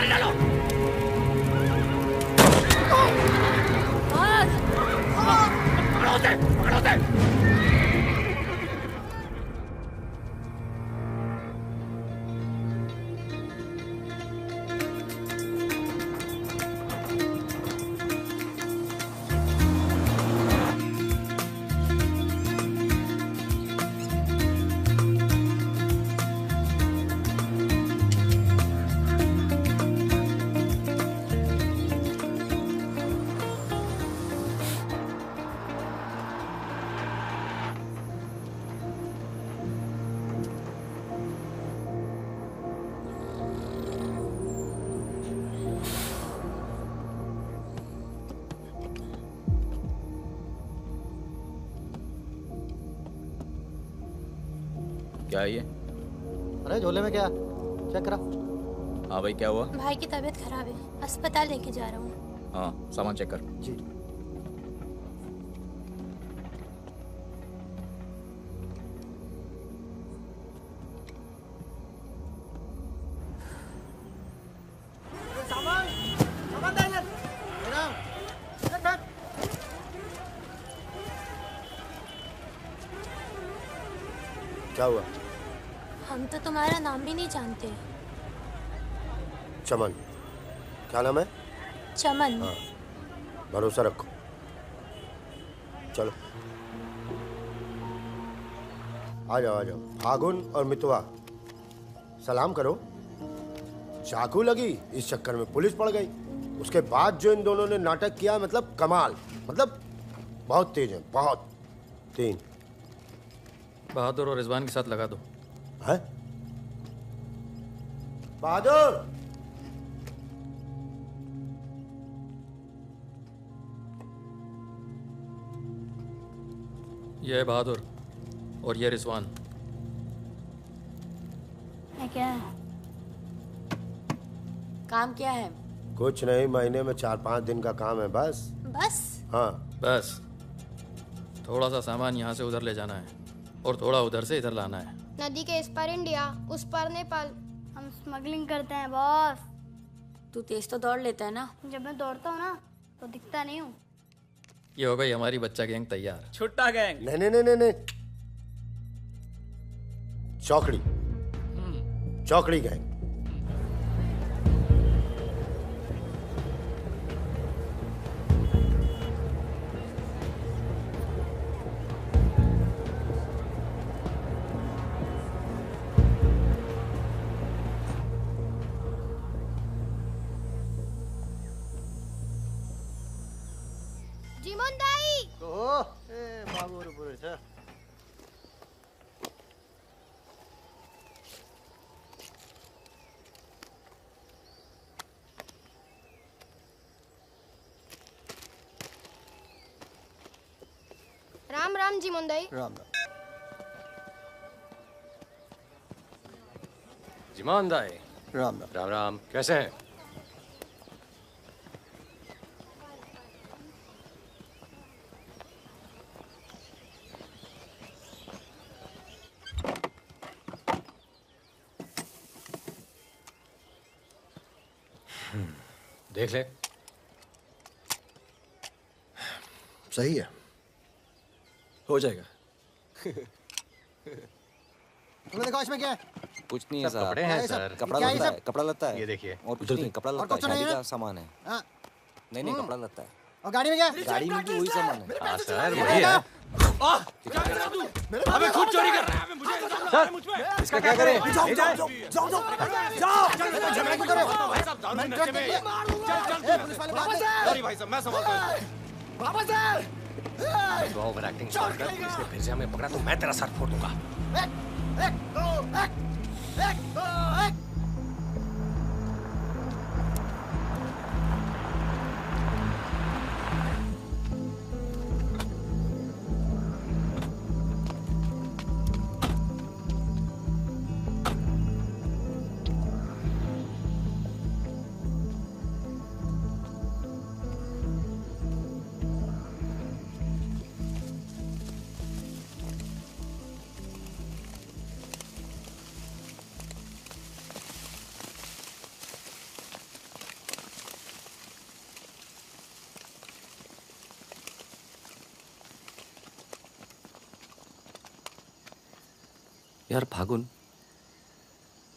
मार डालो। पकड़ो उसे, पकड़ो उसे। क्या है ये? अरे झोले में क्या? चेक करा। हाँ भाई, क्या हुआ? भाई की तबीयत खराब है, अस्पताल लेके जा रहा हूँ। हाँ, सामान चेक कर। जी। क्या हुआ? हम तो तुम्हारा नाम भी नहीं जानते। चमन। क्या नाम है? चमन। हाँ, भरोसा रखो। चलो आ जाओ, आ जाओ। फागुन और मितवा, सलाम करो। चाकू लगी, इस चक्कर में पुलिस पड़ गई। उसके बाद जो इन दोनों ने नाटक किया, मतलब कमाल, मतलब बहुत तेज है, बहुत। 3 बहादुर और रिजवान के साथ लगा दो। है? बहादुर! ये है बहादुर और ये रिजवान। क्या है? काम क्या है? कुछ नहीं, महीने में 4-5 दिन का काम है बस। बस? हाँ बस थोड़ा सा सामान यहाँ से उधर ले जाना है और थोड़ा उधर से इधर लाना है। नदी के इस पार इंडिया, उस पार नेपाल। हम स्मगलिंग करते हैं बॉस। तू तेज तो दौड़ लेता है ना? जब मैं दौड़ता हूँ ना तो दिखता नहीं हूँ। ये हो गई हमारी बच्चा गैंग तैयार। छुट्टा गैंग। नहीं नहीं नहीं नहीं नहीं, चौकड़ी। चौकड़ी गैंग। जीमन दाई। बाबू पुरे छ। राम राम जीमन दाई। राम राम। जिमान दाई। राम राम। राम राम, कैसे हैं? देख ले। सही है, हो जाएगा। तुम्हें देखो इसमें क्या है? कुछ नहीं है सब कपड़े हैं सर। कपड़ा क्या है लगता है, सब? कपड़ा लगता है। ये देखिए। और कुछ नहीं, कपड़ा लगता है, कुछ नहीं शादी है? का सामान है। हाँ। नहीं नहीं, कपड़ा लगता है। और गाड़ी में क्या? गाड़ी में भी वही सामान है। हाँ सर, वही है। अबे खुद चोरी कर रहा है। मुझे सर, इसका क्या करें? जाओ जाओ जाओ जाओ जाओ। झगड़ा क्यों कर रहे हो? भाई साहब, दारू के नशे में। पुलिस वाले बात कर। सॉरी भाई साहब, मैं संभालता हूँ। बाबा सर। तो ओवर एक्टिंग छोड़ कर इसने फिर से हमें पकड़ा तो मैं तेरा सर फोड़ दूंगा। एक दो एक। यार फागुन,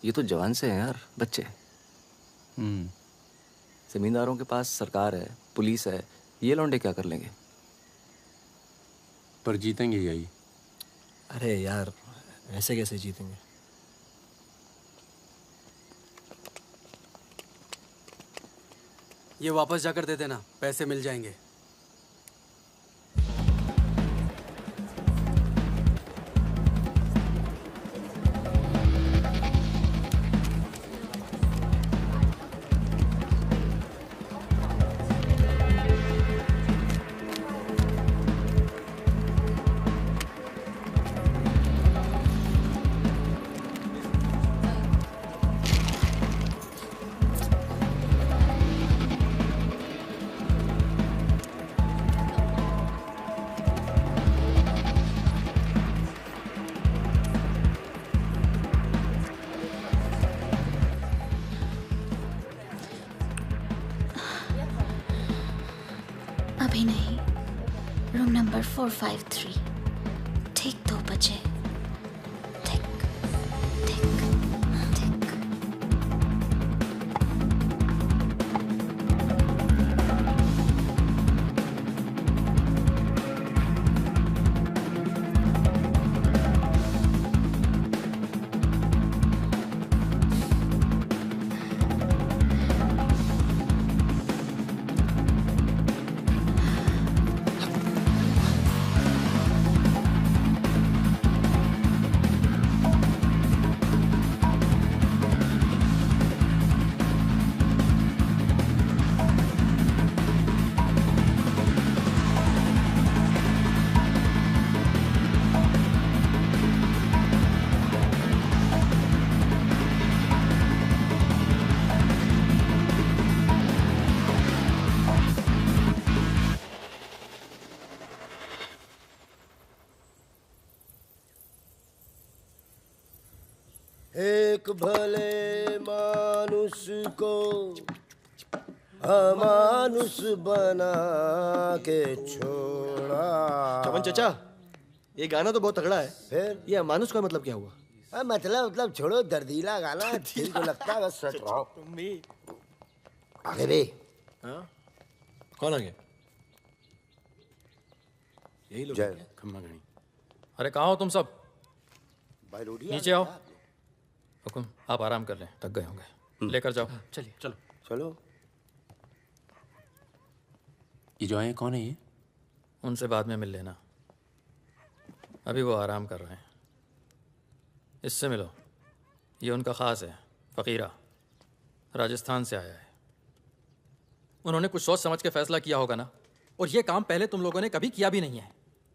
ये तो जवान से हैं यार, बच्चे। जमींदारों के पास सरकार है, पुलिस है, ये लौंडे क्या कर लेंगे? पर जीतेंगे यही। अरे यार, ऐसे कैसे जीतेंगे? ये वापस जाकर दे देना, पैसे मिल जाएंगे। अभी नहीं, रूम नंबर 453, ठीक 2 बजे। ठीक ठीक ठीक। एक भले मानुष को अमानुष बना के छोड़ा। चमन चाचा, ये गाना तो बहुत तगड़ा है। फिर ये अमानुष का मतलब क्या हुआ? मतलब छोड़ो, दर्दीला गाना दिल को लगता है बस सच रहा। आगे भी। हाँ? कौन आ गया? यही लोग हैं क्या? खम्मा गणी। अरे कहाँ हो तुम सब? भाई रोटी नीचे आओ। हुकुम, आप आराम कर लें, थक गए होंगे। लेकर जाओ। चलिए चलो चलो। ये जो आए कौन है ये? उनसे बाद में मिल लेना, अभी वो आराम कर रहे हैं। इससे मिलो, ये उनका ख़ास है, फ़कीरा, राजस्थान से आया है। उन्होंने कुछ सोच समझ के फैसला किया होगा ना, और ये काम पहले तुम लोगों ने कभी किया भी नहीं है।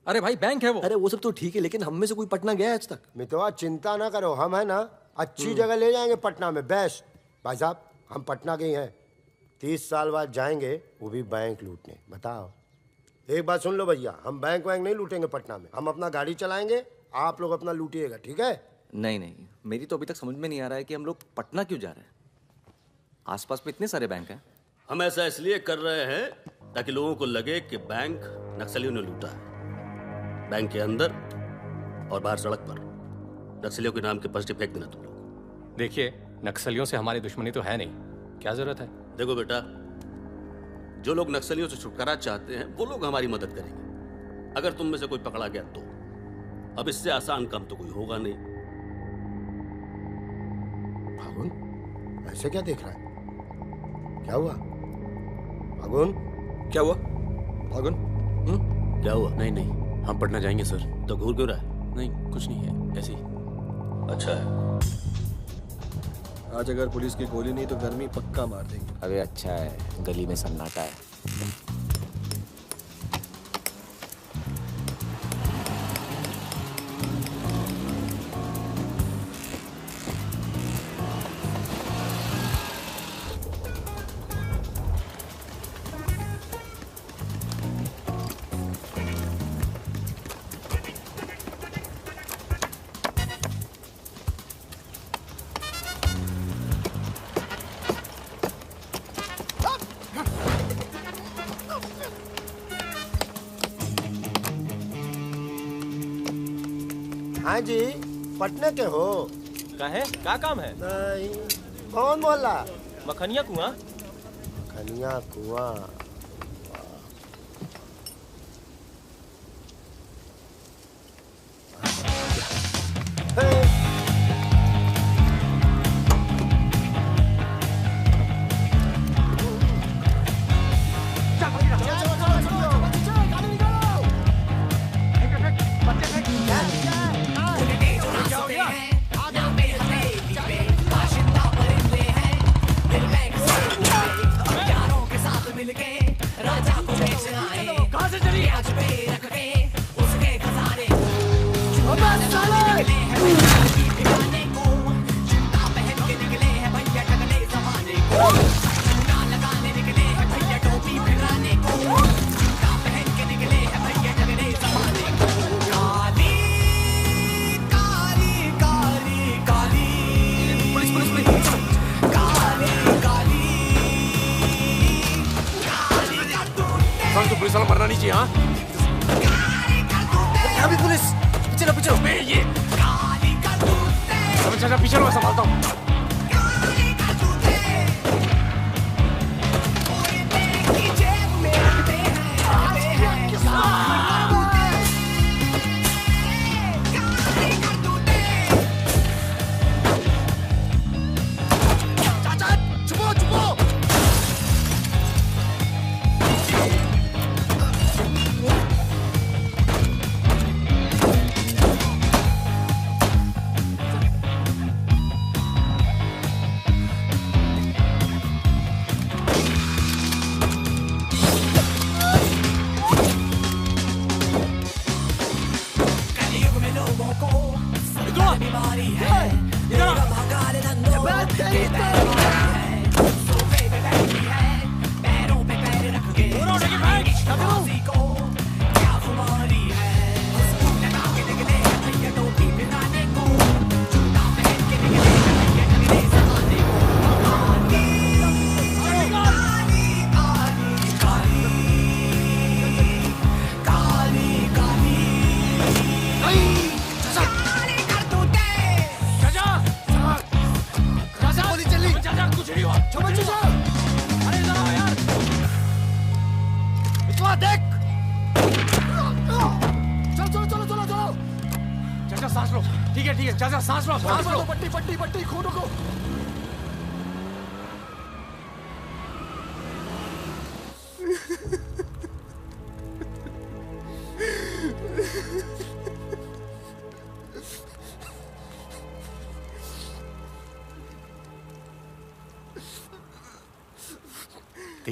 अरे भाई, बैंक है वो। अरे वो सब तो ठीक है, लेकिन हम में से कोई पटना गया है आज तक? मितवा चिंता ना करो, हम है ना अच्छी जगह ले जाएंगे पटना में, बेस्ट। भाई साहब, हम पटना के ही हैं, 30 साल बाद जाएंगे, वो भी बैंक लूटने। बताओ, एक बात सुन लो भैया, हम बैंक वैंक नहीं लूटेंगे पटना में, हम अपना गाड़ी चलाएंगे, आप लोग अपना लूटिएगा, ठीक है? नहीं नहीं, मेरी तो अभी तक समझ में नहीं आ रहा है कि हम लोग पटना क्यों जा रहे हैं। आसपास में इतने सारे बैंक हैं। हम ऐसा इसलिए कर रहे हैं ताकि लोगों को लगे कि बैंक नक्सलियों ने लूटा है। बैंक के अंदर और बाहर सड़क पर नक्सलियों के नाम के पर्चे फेंक देना तुम लोग। देखिए, नक्सलियों से हमारी दुश्मनी तो है नहीं, क्या जरूरत है? देखो बेटा, जो लोग नक्सलियों से छुटकारा चाहते हैं वो लोग हमारी मदद करेंगे। अगर तुम में से कोई पकड़ा गया तो अब इससे आसान काम तो कोई होगा नहीं। फागुन, ऐसे क्या देख रहा है? क्या हुआ फागुन? क्या हुआ फागुन? क्या हुआ? नहीं नहीं, हम पटना जाएंगे सर। तो घूर क्यों रहा है? नहीं, कुछ नहीं है, ऐसे ही। अच्छा है। आज अगर पुलिस की गोली नहीं तो गर्मी पक्का मार देंगे। अबे अच्छा है, गली में सन्नाटा है। हाँ जी, पटने के हो? काहे का काम है? नहीं। कौन मोहल्ला? मखनिया कुआं। खनिया कुआं। पुलिस वाला मरना नहीं चाहिए। हाँ यहाँ भी पुलिस। पीछे लो, पीछे लो। ये चाचा पीछे लो, मैं संभालता हूँ।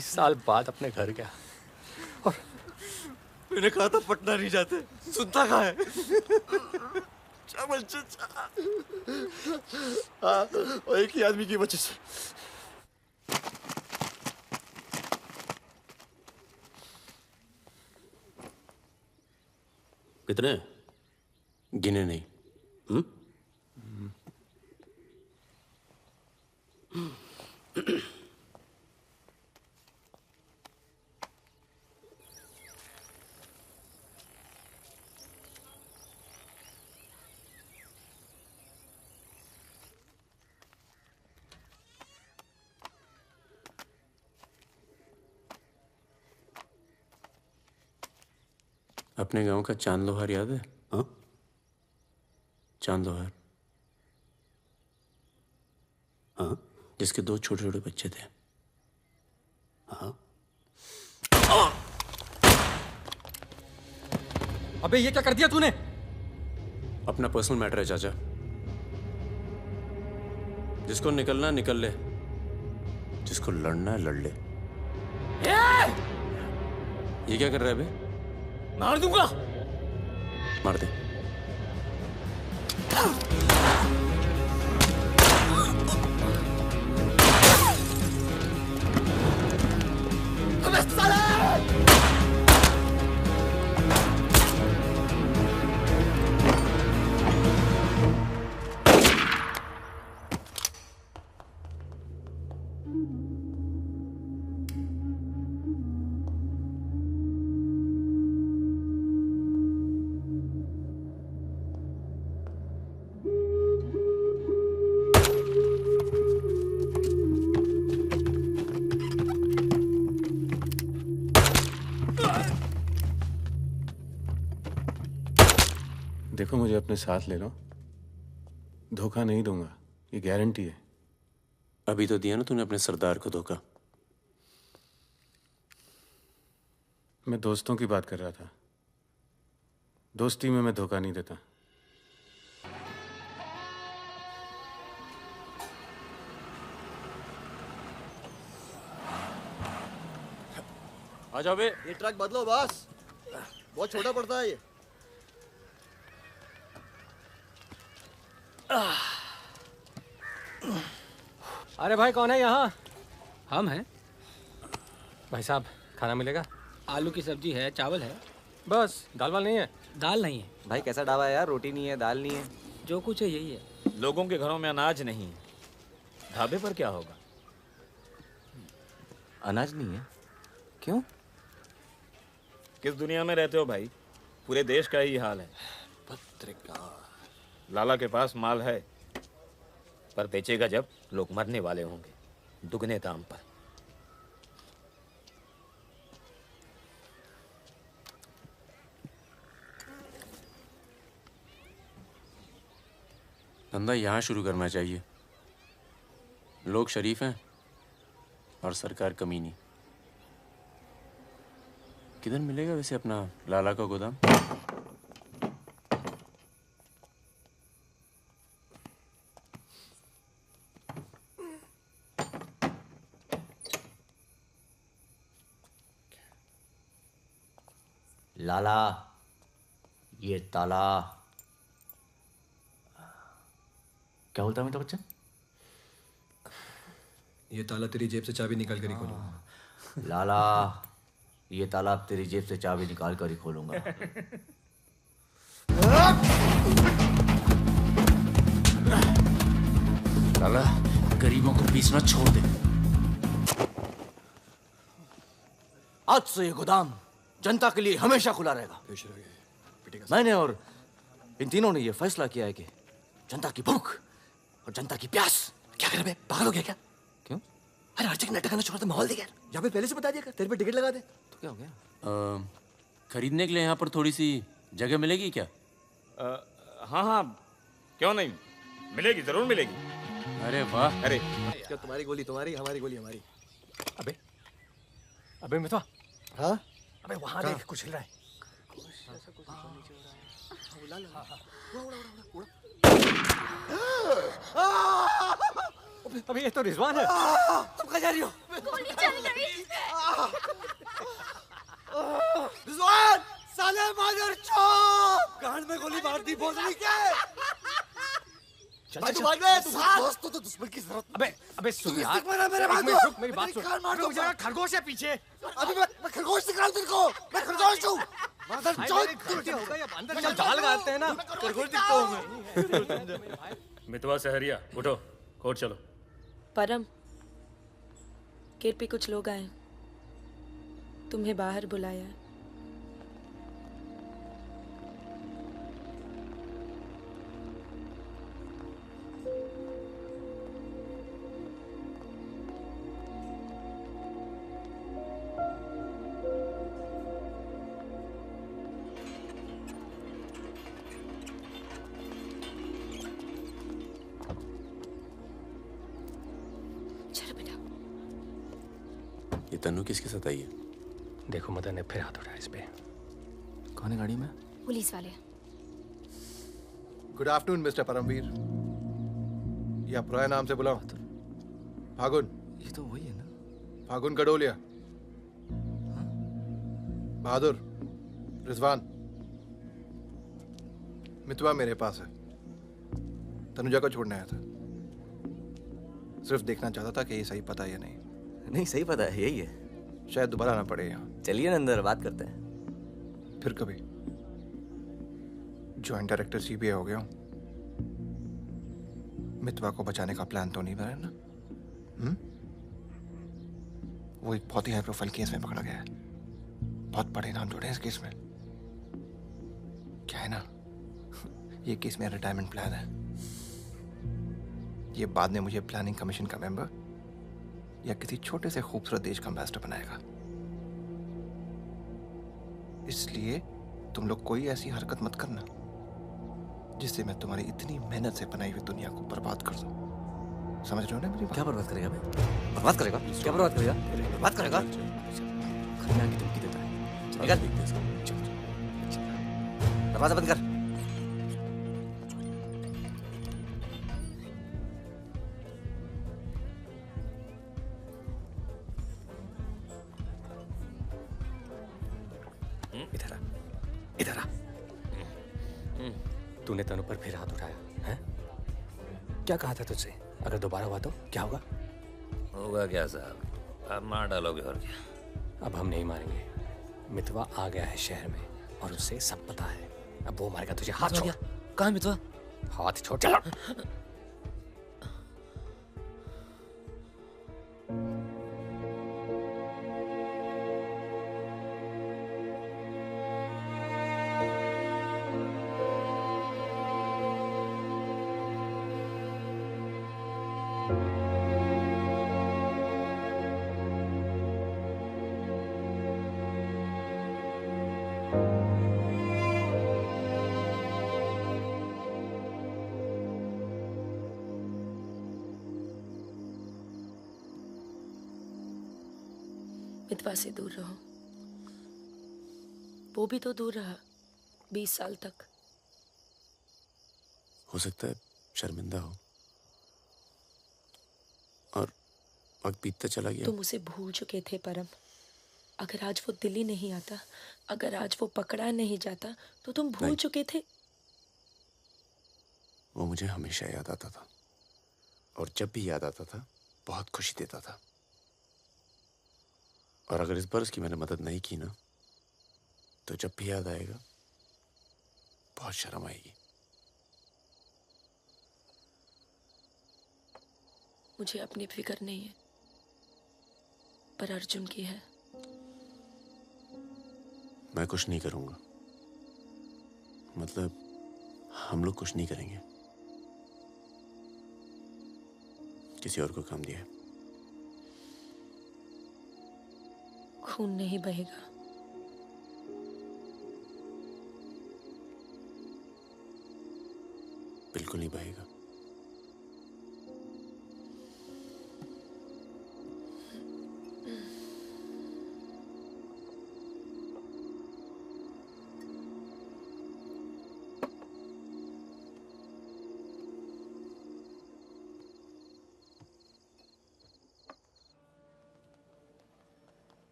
साल बाद अपने घर गया और मैंने कहा था पटना नहीं जाते, सुनता कहाँ है? हाँ, और एक ही आदमी की वजह से। कितने? गिने नहीं। अपने गांव का चांद लोहार याद है? हाँ? चांद लोहार। हाँ? जिसके 2 छोटे छोटे बच्चे थे। हाँ? अबे ये क्या कर दिया तूने? अपना पर्सनल मैटर है चाचा। जिसको निकलना निकल ले, जिसको लड़ना है लड़ ले। ये क्या कर रहा है बे? मार दूंगा। मार दे। अबे साले! देखो मुझे अपने साथ ले लो, धोखा नहीं दूंगा, ये गारंटी है। अभी तो दिया ना तूने अपने सरदार को धोखा। मैं दोस्तों की बात कर रहा था, दोस्ती में मैं धोखा नहीं देता। आ जाओ बे। ये ट्रक बदलो बॉस, बहुत छोटा पड़ता है ये। अरे भाई कौन है यहाँ? हम हैं। भाई साहब खाना मिलेगा? आलू की सब्जी है, चावल है, बस। दाल वाल नहीं है? दाल नहीं है। भाई कैसा ढाबा है यार, रोटी नहीं है, दाल नहीं है। जो कुछ है यही है। लोगों के घरों में अनाज नहीं है, ढाबे पर क्या होगा? अनाज नहीं है? क्यों? किस दुनिया में रहते हो भाई? पूरे देश का ही हाल है। पत्रकार। लाला के पास माल है, पर बेचेगा जब लोग मरने वाले होंगे, दुगने दाम पर। धंधा यहाँ शुरू करना चाहिए। लोग शरीफ हैं और सरकार कमीनी। किधर मिलेगा वैसे अपना लाला का गोदाम? लाला, ये ताला। क्या बोलता है मेरा बच्चा? ये ताला तेरी जेब से चाबी निकाल कर ही खोलूंगा। लाला, ये ताला तेरी जेब से चाबी निकाल कर ही खोलूंगा। लाला, गरीबों को पीसना छोड़ दे। आज से ये गोदाम जनता के लिए हमेशा खुला रहेगा। मैंने और इन तीनों ने ये फैसला किया है कि जनता की भूख और जनता की प्यास। क्या कर बे, पागल हो गया क्या? क्यों? अरे हर जगह नाटक करना छोड़ दे, माहौल दे यार। यहाँ पे पहले से बता दिया, तेरे पे टिकट लगा दे। तो क्या हो गया? खरीदने के लिए यहाँ पर थोड़ी सी जगह मिलेगी क्या? हाँ हाँ, क्यों नहीं, मिलेगी, जरूर मिलेगी। अरे वाह। अरे क्या तुम्हारी गोली तुम्हारी, हमारी गोली हमारी। अबे मितवा। हाँ? अबे वहां देख, कुछ हिल रहा है। अबे ये तो रिजवान है। तुम कहाँ जा रही हो? गोली चल गई। रिजवान, साले मादर चौक! कान में गोली मार दी, भोसड़ी के। भाई तू भाग गया, तू दोस्त तो दुश्मन की जरूरत। अबे सुन यार, मेरी बात सुन। मुझे खरगोश है पीछे। अभी मैं खरगोश दिख रहा हूँ तेरे को। मैं खरगोश हूँ। मादर चौक। चल दाल गाते हैं ना, खरगोश दिखता हूँ मैं। मितवा सहरिया, उठो, कोर्ट चलो। परम, गेट पे कुछ लोग आए, तुम्हें बाहर बुलाया। ये तन्नू किसके साथ आई है? देखो मदन ने फिर हाथ उठाया इस पे। कौन है गाड़ी में? पुलिस वाले। गुड आफ्टरनून मिस्टर परमवीर, या पुराने नाम से बुलाओ। फागुन। ये तो वही है ना? फागुन गडोलिया। बहादुर, रिजवान। मितवा मेरे पास है, तनुजा को छोड़ने आया था। सिर्फ देखना चाहता था कि ये सही पता है या नहीं। नहीं, सही पता है, यही है। शायद दोबारा आना पड़े यहाँ। चलिए ना अंदर, बात करते हैं। फिर कभी। जॉइंट डायरेक्टर सीबीआई हो गया हूँ। मितवा को बचाने का प्लान तो नहीं बना ना? वो एक बहुत ही हाई प्रोफाइल केस में पकड़ा गया है। बहुत बड़े नाम जुड़े हैं इस केस में। क्या है ना, ये केस मेरा रिटायरमेंट प्लान है। ये बाद में मुझे प्लानिंग कमीशन का मेंबर या किसी छोटे से खूबसूरत देश का एम्बेसडर बनाएगा। इसलिए तुम लोग कोई ऐसी हरकत मत करना जिससे मैं तुम्हारी इतनी मेहनत से बनाई हुई दुनिया को बर्बाद कर दूं। समझ रहे हो ना मेरी बात? क्या बर्बाद करेगा बे? बर्बाद करेगा? क्या बर्बाद करेगा? बर्बाद करेगा? खन्ना की धमकी देता है। निकल। दरवाजा बंद कर। इधर आ, इधर आ। तूने तनु पर फिर हाथ उठाया है? क्या कहा था तुझसे? अगर दोबारा हुआ तो क्या होगा? होगा क्या साहब, आप मार डालोगे और क्या? अब हम नहीं मारेंगे। मितवा आ गया है शहर में और उसे सब पता है। अब वो मारेगा तुझे। हाथ छोड़। कहाँ है मितवा? हाथ छोड़। चलो। मितवा से दूर रहो। वो भी तो दूर रहा 20 साल तक। हो सकता है शर्मिंदा हो और वक्त बीतता चला गया। तुम उसे भूल चुके थे परम। अगर आज वो दिल्ली नहीं आता, अगर आज वो पकड़ा नहीं जाता तो तुम भूल चुके थे। वो मुझे हमेशा याद आता था और जब भी याद आता था बहुत खुशी देता था। और अगर इस बार उसकी मैंने मदद नहीं की ना तो जब भी याद आएगा बहुत शर्म आएगी। मुझे अपनी फिक्र नहीं है, पर अर्जुन की है। मैं कुछ नहीं करूंगा, मतलब हम लोग कुछ नहीं करेंगे। किसी और को काम दिया है। खून नहीं बहेगा। बिल्कुल नहीं बहेगा।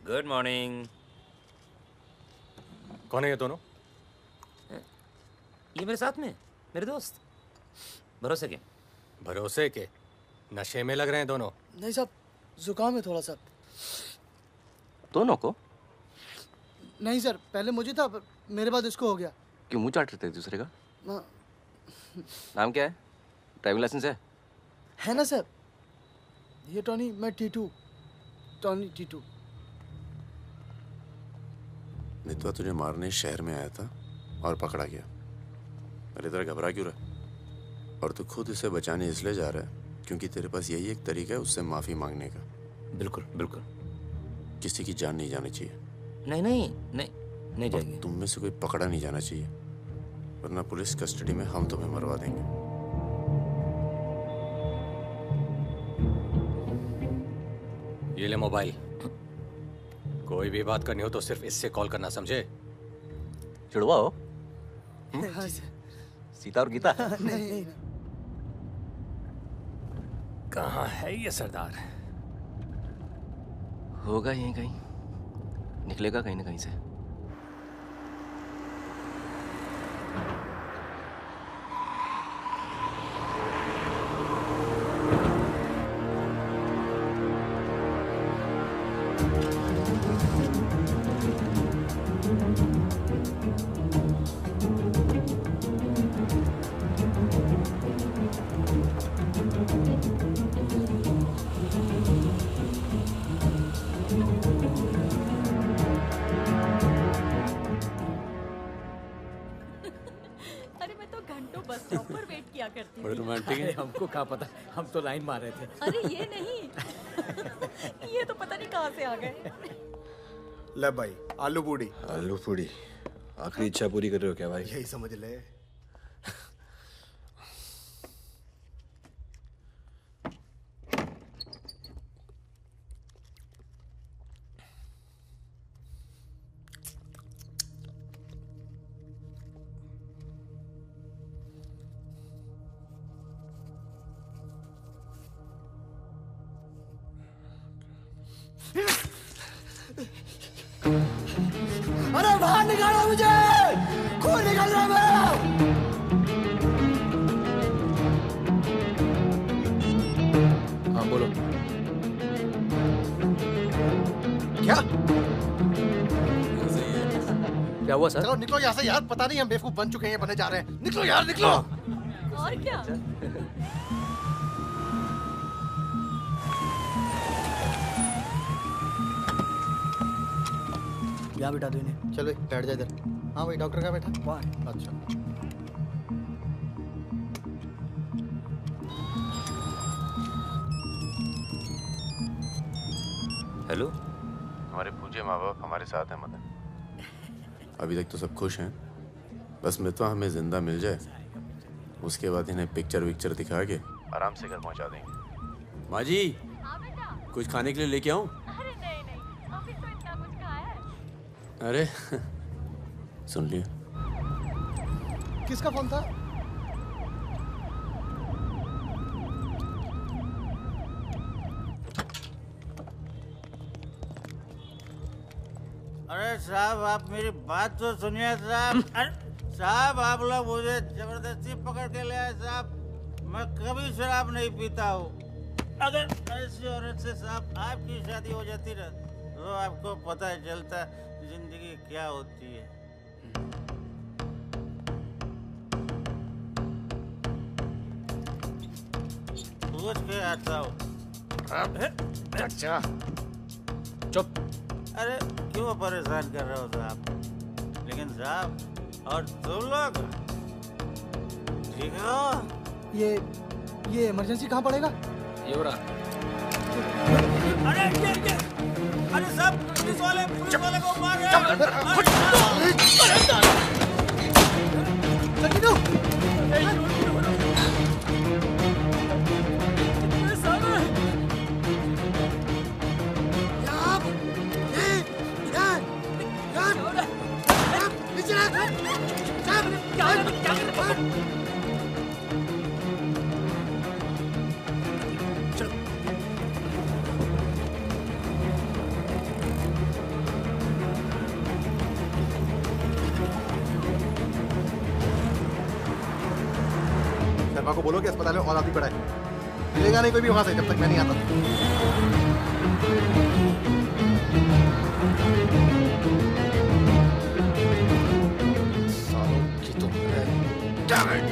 Good morning. कौन है ये दोनों? ये मेरे साथ में मेरे दोस्त। भरोसे के? भरोसे के? नशे में लग रहे हैं दोनों। नहीं साहब, जुकाम है थोड़ा सा। दोनों को? नहीं सर, पहले मुझे था, पर मेरे बाद इसको हो गया। क्यों मुंह चाट रहे थे एक दूसरे का? ना- नाम क्या है? ड्राइविंग लाइसेंस है ना सर? ये टॉनी, मैं टीटू। टॉनी टीटू। मितवा तुझे मारने शहर में आया था और पकड़ा गया। अरे तरह घबरा क्यों रहा? और तू खुद इसे बचाने इसलिए जा रहा है क्योंकि तेरे पास यही एक तरीका है उससे माफी मांगने का। बिल्कुल बिल्कुल। किसी की जान नहीं जानी चाहिए। नहीं नहीं नहीं नहीं जाएगी। तुम में से कोई पकड़ा नहीं जाना चाहिए, वरना पुलिस कस्टडी में हम तुम्हें मरवा देंगे। ये ले मोबाइल। कोई भी बात करनी हो तो सिर्फ इससे कॉल करना, समझे? जुड़वा हो? हाँ सर। सीता और गीता? नहीं। कहाँ है ये सरदार? होगा यहीं कहीं, निकलेगा कहीं ना कहीं से। अरे मैं तो घंटों बस स्टॉप पर वेट किया करती बड़े थी। रोमांटिक है। हमको क्या पता, हम तो लाइन मार रहे थे। अरे ये नहीं ये तो पता नहीं कहाँ से आ गए। ले भाई, आलू पूड़ी। आलू पूड़ी, आखिरी इच्छा पूरी कर रहे हो क्या भाई? यही समझ ले। अरे बाहर निकालो मुझे, खून निकल रहा है मेरा। हाँ बोलो। क्या? क्या हुआ सर? चलो निकलो यहाँ से यार, पता नहीं हम बेवकूफ बन चुके हैं, बने जा रहे हैं। निकलो यार, निकलो। और क्या? यहाँ बिठा दो इन्हें। चलो बैठ जा इधर। हाँ भाई, डॉक्टर कहाँ बैठा? वहाँ है। अच्छा। हेलो। हमारे पूज्य माँ बाप हमारे साथ हैं मदन। अभी तक तो सब खुश हैं, बस मितवा हमें जिंदा मिल जाए, उसके बाद इन्हें पिक्चर विक्चर दिखा के आराम से घर पहुंचा देंगे। माँ जी, कुछ खाने के लिए लेके आऊं? अरे नहीं नहीं, अभी तो इतना कुछ खाया है। अरे सुन लिया। किसका फोन था? अरे साहब, आप मेरी बात तो सुनिए साहब। अरे साहब, आप लोग मुझे जबरदस्ती पकड़ के ले आए साहब। मैं कभी शराब नहीं पीता हूँ। अगर ऐसी औरत से साहब आपकी शादी हो जाती ना, तो आपको पता चलता जिंदगी क्या होती है। पूछ के आता हूँ। अच्छा चुप। अरे क्यों परेशान कर रहे हो साहब? लेकिन साहब, और तुम लोग ठीक हो? ये इमरजेंसी कहाँ पड़ेगा? ये हो रहा। अरे साहब, पुलिस वाले को मार रहे शर्मा को बोलो कि अस्पताल में और आदमी पड़ा है। मिलेगा नहीं कोई भी वहां से जब तक मैं नहीं आता। सालों की तो Damn it!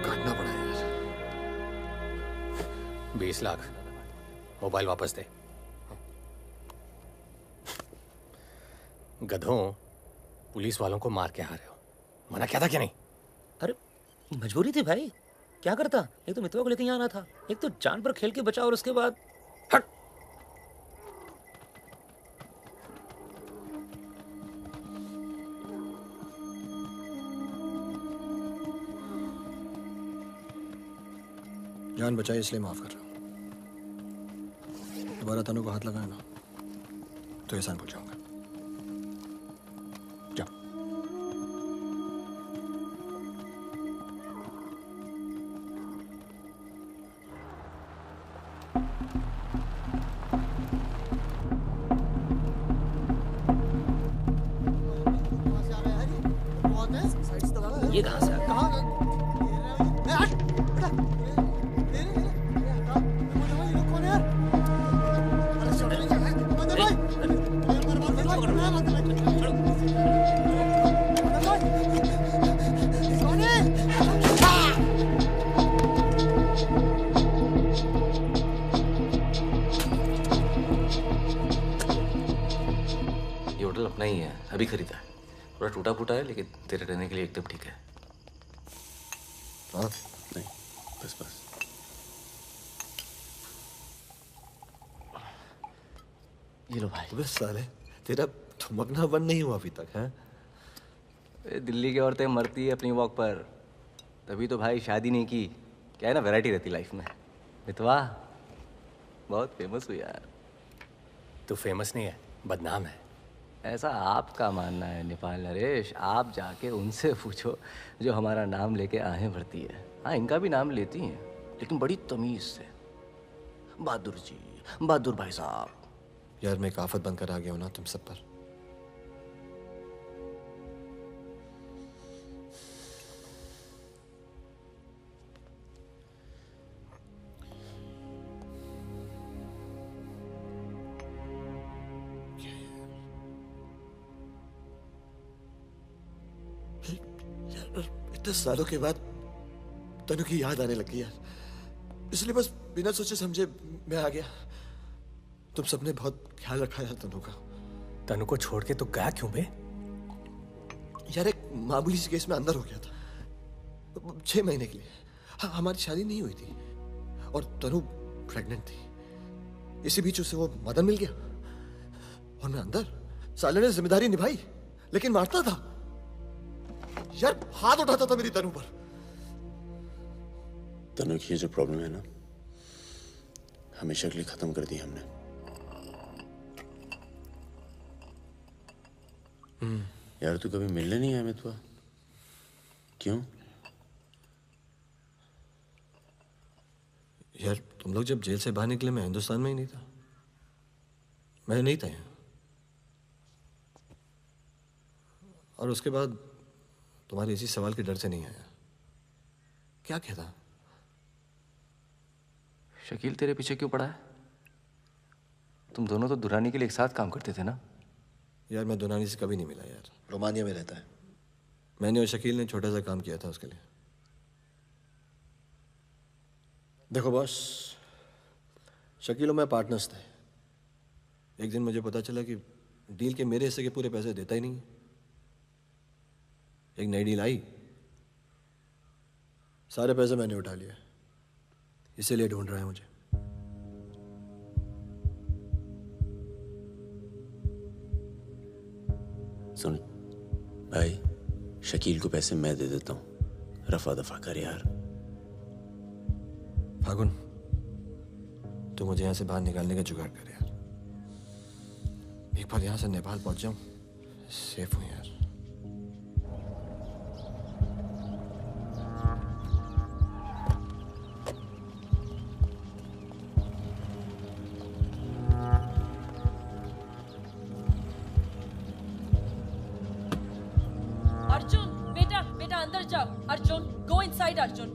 काटना पड़ा यार। 20 लाख मोबाइल वापस दे। गधों, पुलिस वालों को मार के आ रहे हो, मना क्या था क्या नहीं? अरे मजबूरी थी भाई, क्या करता। एक तो मितवा को लेके यहाँ आना था, एक तो जान पर खेल के बचा, और उसके बाद हट। जान बचाई इसलिए माफ कर रहा हूं। दोबारा तनु को हाथ लगाया ना तो एहसान भूल जाऊंगा। जाओ। ये कहाँ से आ गया? ये होटल अपना ही है, अभी खरीदा है। थोड़ा टूटा फूटा है लेकिन तेरे रहने के लिए एकदम ठीक है। हाँ नहीं, बस बस। ये लो भाई। बस साले, तेरा थमकना बंद नहीं हुआ अभी तक है? दिल्ली की औरतें मरती है अपनी वॉक पर, तभी तो भाई शादी नहीं की। क्या है ना, वैरायटी रहती लाइफ में। मितवा बहुत फेमस हुई यार। तू फेमस नहीं है, बदनाम है। ऐसा आपका मानना है नेपाल नरेश। आप जाके उनसे पूछो जो हमारा नाम लेके आहें भरती है। हाँ, इनका भी नाम लेती हैं लेकिन बड़ी तमीज से। बहादुर जी, बहादुर भाई साहब। यार मैं एक आफत बनकर आ गया हूं ना तुम सब पर। इतने सालों के बाद तनु की याद आने लगी यार, इसलिए बस बिना सोचे समझे मैं आ गया। तुम सबने बहुत ख्याल रखा यार तनु का। तनु को छोड़ के तो गया क्यों बे? यार एक मामूली सी केस में अंदर हो गया था 6 महीने के लिए। हाँ, हमारी शादी नहीं हुई थी और तनु प्रेग्नेंट थी। इसी बीच उसे वो मदन मिल गया और मैं अंदर। साले ने जिम्मेदारी निभाई लेकिन मारता था यार, हाथ उठाता था मेरी तनु पर। तनु की जो प्रॉब्लम है ना, हमेशा के लिए खत्म कर दी हमने। यार तू कभी मिलने नहीं आया मितवा? क्यों? यार तुम लोग जब जेल से बाहर निकले मैं हिंदुस्तान में ही नहीं था। मैं नहीं था यहाँ। और उसके बाद तुम्हारे इसी सवाल के डर से नहीं आया। क्या कहता? शकील तेरे पीछे क्यों पड़ा है? तुम दोनों तो दुरानी के लिए एक साथ काम करते थे ना? यार मैं दुरानी से कभी नहीं मिला यार। रोमानिया में रहता है। मैंने और शकील ने छोटा सा काम किया था उसके लिए। देखो बॉस, शकील और मैं पार्टनर्स थे। एक दिन मुझे पता चला कि डील के मेरे हिस्से के पूरे पैसे देता ही नहीं। एक नई डील आई, सारे पैसे मैंने उठा लिए। इसीलिए ढूंढ रहा है मुझे। सुन भाई, शकील को पैसे मैं दे देता हूँ, रफा दफा कर यार। फागुन, तू मुझे यहाँ से बाहर निकालने का जुगाड़ कर यार। एक बार यहाँ से नेपाल पहुँच जाऊँ, सेफ हूँ यार। अर्जुन, बेटा बेटा अंदर जाओ। Arjun, go inside Arjun.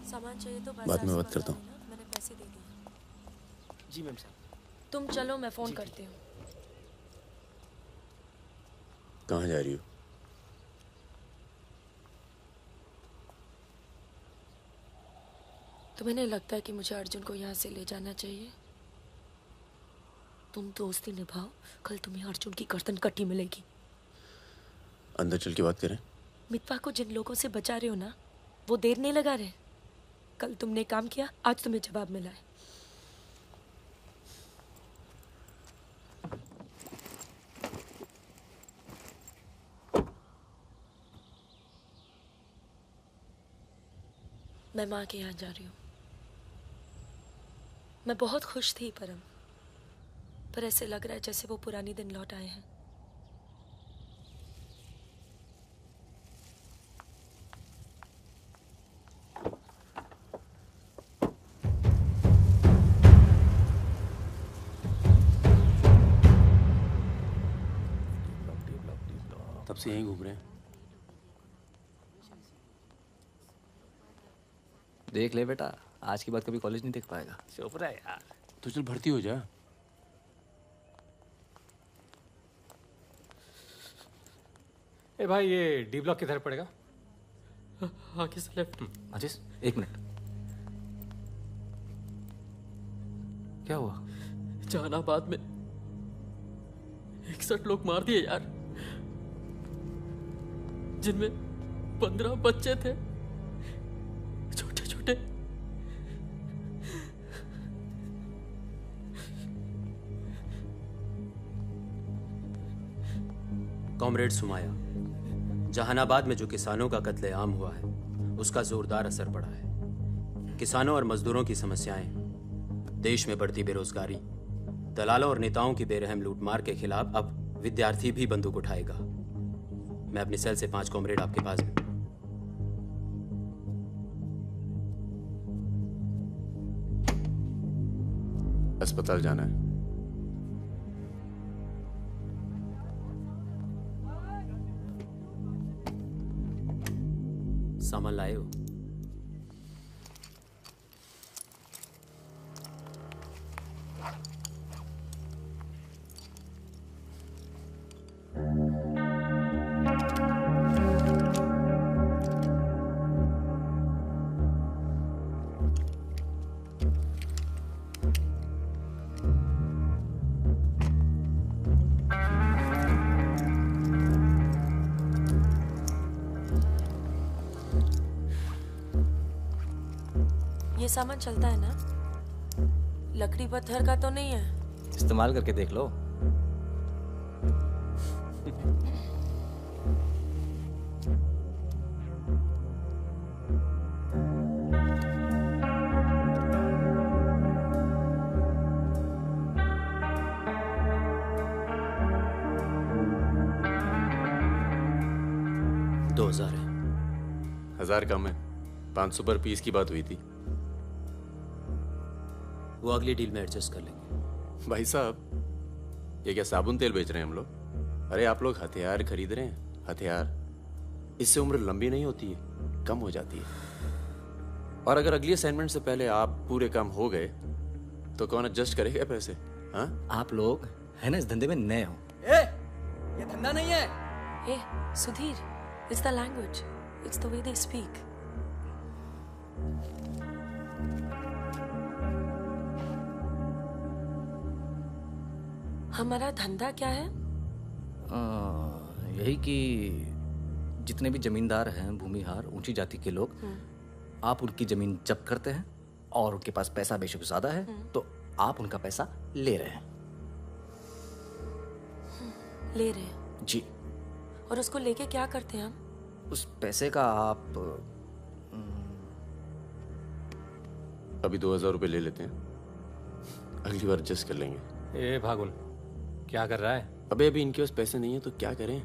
सामान चाहिए तो बाद में बात करता हूँ। मैंने पैसे दे दिए। जी मैम साहब। तुम चलो, मैं फोन करती हूँ। कहाँ जा रही हो? तुम्हें नहीं लगता है कि मुझे अर्जुन को यहाँ से ले जाना चाहिए? तुम दोस्ती निभाओ, कल तुम्हें अर्जुन की गर्दन कटी मिलेगी। अंदर चल के बात करें। मितवा को जिन लोगों से बचा रहे हो ना, वो देर नहीं लगा रहे। कल तुमने काम किया, आज तुम्हें जवाब मिला है। मैं माँ के यहाँ जा रही हूँ। मैं बहुत खुश थी परम, पर ऐसे लग रहा है जैसे वो पुरानी दिन लौट आए हैं। तब से यहीं घूम रहे हैं। देख ले बेटा, आज के बाद कभी कॉलेज नहीं देख पाएगा। चुप रहा यार। तो चल भर्ती हो जा। ए भाई, ये डी ब्लॉक किधर पड़ेगा? आगे से लेफ्ट। आशीष, 1 मिनट। क्या हुआ? जहानाबाद में 61 लोग मार दिए यार, जिनमें 15 बच्चे थे, छोटे छोटे। कॉमरेड सुमाया, जहानाबाद में जो किसानों का कत्लेआम हुआ है उसका जोरदार असर पड़ा है। किसानों और मजदूरों की समस्याएं, देश में बढ़ती बेरोजगारी, दलालों और नेताओं की बेरहम लूटमार के खिलाफ अब विद्यार्थी भी बंदूक उठाएगा। मैं अपनी सेल से 5 कॉमरेड आपके पास में। अस्पताल जाना है। सामान लाए हो? ये सामान चलता है ना? लकड़ी पत्थर का तो नहीं है? इस्तेमाल करके देख लो। दो 2000 है। 1000 कम है। 500 पर पीस की बात हुई थी। वो अगली डील में एडजस्ट कर लेंगे। भाई साहब, ये क्या साबुन तेल बेच रहे हैं हम लोग? अरे आप लोग हथियार खरीद रहे हैं। हथियार, इससे उम्र लंबी नहीं होती है, कम हो जाती है। और अगर अगली असाइनमेंट से पहले आप पूरे काम हो गए तो कौन एडजस्ट करेगा पैसे? हाँ, आप लोग है ना इस धंधे में नए हो। ये धंधा नहीं है। ए Sudhir, it's the language, it's the way they speak. हमारा धंधा क्या है? यही कि जितने भी जमींदार हैं, भूमिहार, ऊंची जाति के लोग, आप उनकी जमीन जब्त करते हैं और उनके पास पैसा बेशक ज्यादा है तो आप उनका पैसा ले रहे हैं। ले रहे हैं? जी। और उसको लेके क्या करते हैं हम? उस पैसे का आप अभी 2000 रुपये ले लेते हैं, अगली बार एडजस्ट कर लेंगे। ए भागुन, क्या कर रहा है? अबे अभी इनके पास पैसे नहीं है तो क्या करें?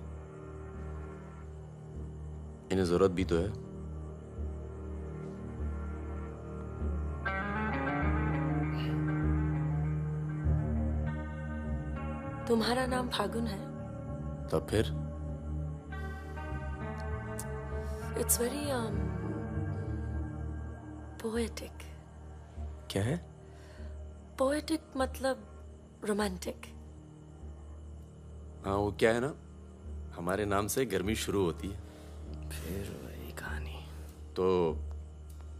इन्हें जरूरत भी तो है। तुम्हारा नाम फागुन है? तब फिर इट्स वेरी पोएटिक। क्या है? पोएटिक मतलब रोमांटिक। हाँ, वो क्या है ना, हमारे नाम से गर्मी शुरू होती है। फिर वही कहानी। तो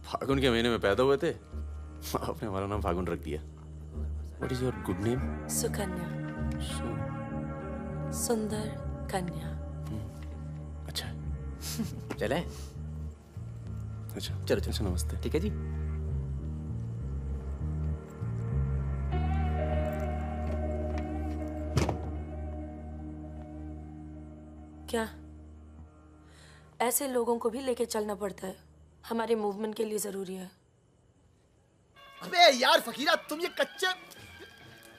फागुन के महीने में पैदा हुए थे, आपने हमारा नाम फागुन रख दिया। What is your good name? Sukanya. सुंदर कन्या। अच्छा। चले? अच्छा चलो चलो, नमस्ते। ठीक है जी। क्या ऐसे लोगों को भी लेके चलना पड़ता है? हमारे मूवमेंट के लिए जरूरी है। अबे यार फकीरा, तुम ये कच्चे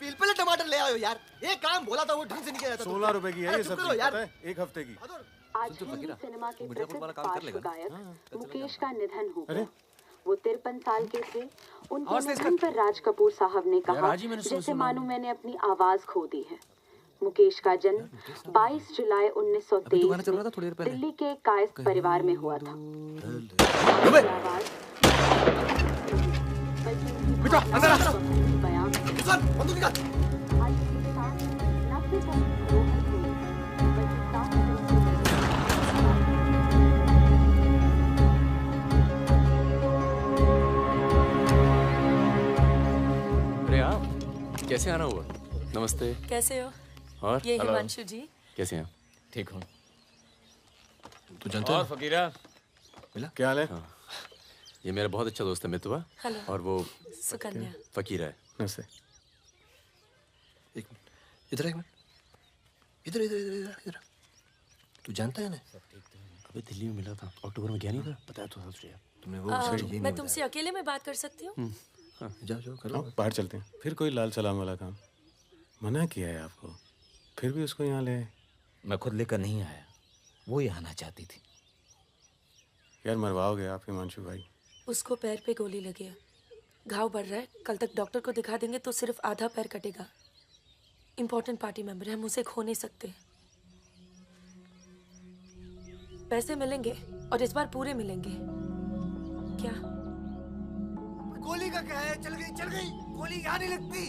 पिलपिले टमाटर ले आयो यार। एक काम बोला था वो ढंग से नहीं किया जाता। 16 रुपए की है ये सब्जी, यार। पता है? एक हफ्ते की। आज हिंदी सिनेमा के प्रसिद्ध पार्श्व गायक मुकेश का निधन हो गया। वो 53 साल के थे। उनके निधन पर राज कपूर साहब ने कहा, जैसे मानो मैंने अपनी आवाज खो दी है। मुकेश का जन्म 22 जुलाई 1923 में दिल्ली के कायस्थ परिवार में हुआ था। कैसे आना हुआ? नमस्ते। कैसे हो? और ये हिमांशु जी। कैसे हैं? ठीक हूँ। तू जानता और फकीरा मिला? क्या हाल है? हाँ। ये मेरा बहुत अच्छा दोस्त है मितवा। हेलो। और वो सुकन्या। फकीरा है। नमस्ते। एक मिनट इधर, एक मिनट इधर इधर इधर इधर। तू जानता है ना? अबे दिल्ली में मिला था, अक्टूबर में गया नहीं था? बताया तो था तुझे। तुमने वो मैं तुमसे अकेले में बात कर सकती हूँ? जाओ करो। बाहर चलते हैं। फिर कोई लाल सलाम वाला काम मना किया है आपको, फिर भी उसको यहाँ ले। मैं खुद लेकर नहीं आया, वो ही आना चाहती थी। यार मरवाओगे आप हिमांशु भाई। उसको पैर पे गोली लगी है, घाव बढ़ रहा है। कल तक डॉक्टर को दिखा देंगे तो सिर्फ आधा पैर कटेगा। इम्पोर्टेंट पार्टी मेंबर है, हम उसे खो नहीं सकते। पैसे मिलेंगे और इस बार पूरे मिलेंगे। क्या गोली का क्या है? चल गई। गोली यहाँ नहीं लगती,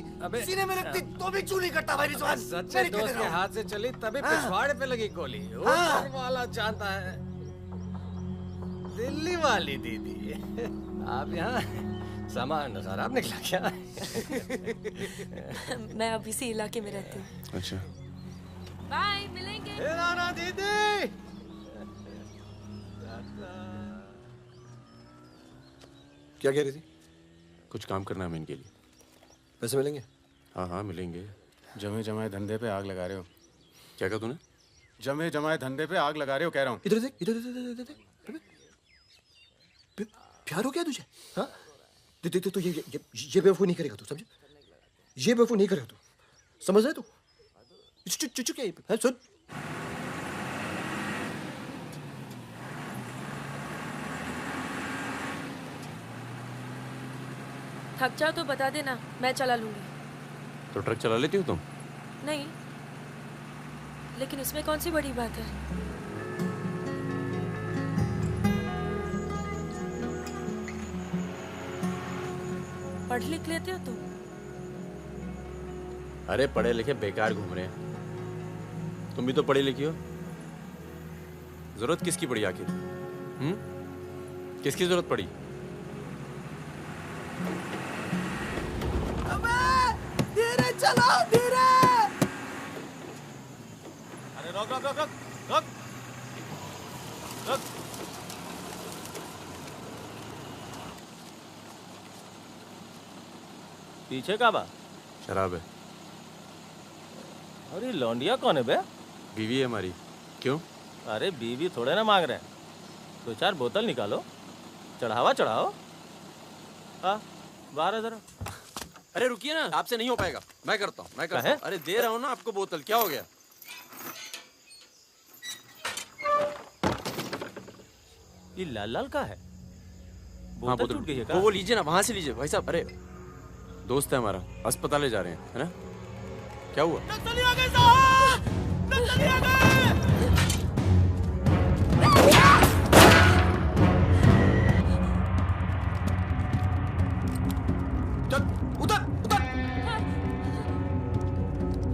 सीने में लगती तो भी चू नहीं करता भाई रिजवान। सच्चे दोस्त के हाथ से चली तभी पिछवाड़े पे लगी गोली। ऊपर वाला जानता है। दिल्ली वाली दीदी, आप यहाँ सामान खराब निकला क्या? मैं अब इसी इलाके में रहती हूँ। अच्छा। बाय, मिलेंगे। राना दीदी। क्या कह रही थी? कुछ काम करना है इनके लिए। पैसे मिलेंगे? हाँ मिलेंगे। जमे जमाए धंधे पे आग लगा रहे हो। क्या कहा तूने? जमे जमाए धंधे पे आग लगा रहे हो कह रहा हूँ। इधर देख, इधर देख। प्यार हो गया तुझे? हाँ देख तो ये बेवकूफ नहीं करेगा तू, समझे? ये बेवकूफ नहीं करेगा तू, समझ रहे तू? चुप क्या सुन। थक जाओ तो बता देना, मैं चला लूंगी। तो ट्रक चला लेती हो तुम? नहीं, लेकिन इसमें कौन सी बड़ी बात है? पढ़ लिख लेते हो तुम? अरे पढ़े लिखे बेकार घूम रहे हैं। तुम भी तो पढ़ी लिखी हो। जरूरत किसकी पड़ी आखिर? किसकी जरूरत पड़ी? धीरे चलाओ, धीरे। अरे रोक। पीछे का बा? शराब है। अरे लौंडिया कौन है बे? बीवी है हमारी। क्यों? अरे बीवी थोड़े ना मांग रहे हैं, 2-4 बोतल निकालो, चढ़ावा चढ़ाओ। हाँ बाहर है जरा। अरे रुकिए ना, आपसे नहीं हो पाएगा। मैं करता हूँ। अरे दे रहा हूँ ना आपको बोतल, क्या हो गया? ये लाल का है? हाँ बोतल टूट गई है क्या? वो लीजिए ना, वहां से लीजिए भाई साहब। अरे दोस्त है हमारा, अस्पताल ले जा रहे हैं, है ना? क्या हुआ? नक्सली आ गए साहब! नक्सली आ गए!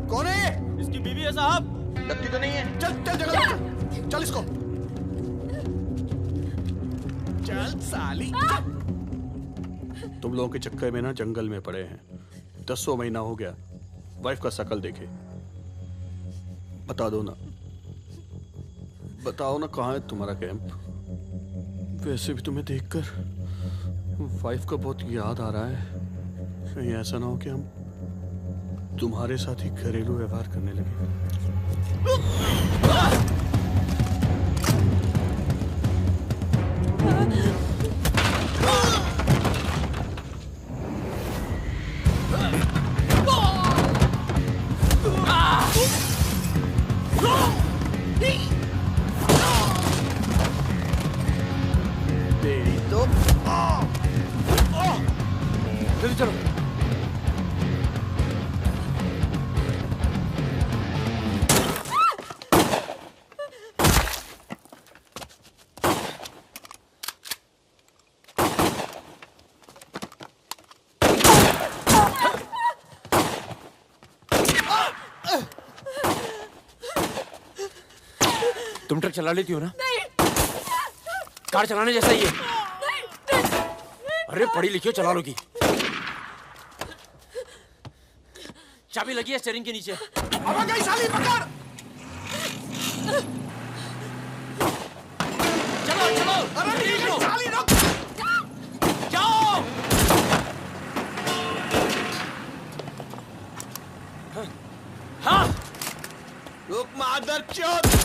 कौन है ये? इसकी बीवी है साहब। लगती तो नहीं है। चल जगह चल इसको। चल साली। तुम लोगों के चक्कर में ना जंगल में पड़े हैं। 10 महीना हो गया, वाइफ का शकल देखे। बता दो ना, बताओ ना कहाँ है तुम्हारा कैंप? वैसे भी तुम्हें देखकर वाइफ का बहुत याद आ रहा है। कहीं ऐसा ना हो कि हम तुम्हारे साथ ही घरेलू व्यवहार करने लगे। तेरी तो जल्दी चलो। तुम ट्रक चला लेती हो ना? नहीं। कार चलाने जैसा ही है। अरे पढ़ी लिखी हो, चला लोगी। चाबी लगी है स्टीयरिंग के नीचे। अब गई साली, पकड़। चलो चलो। अरे नहीं साली, रुक। जाओ। हाँ। रुक मादरचोद।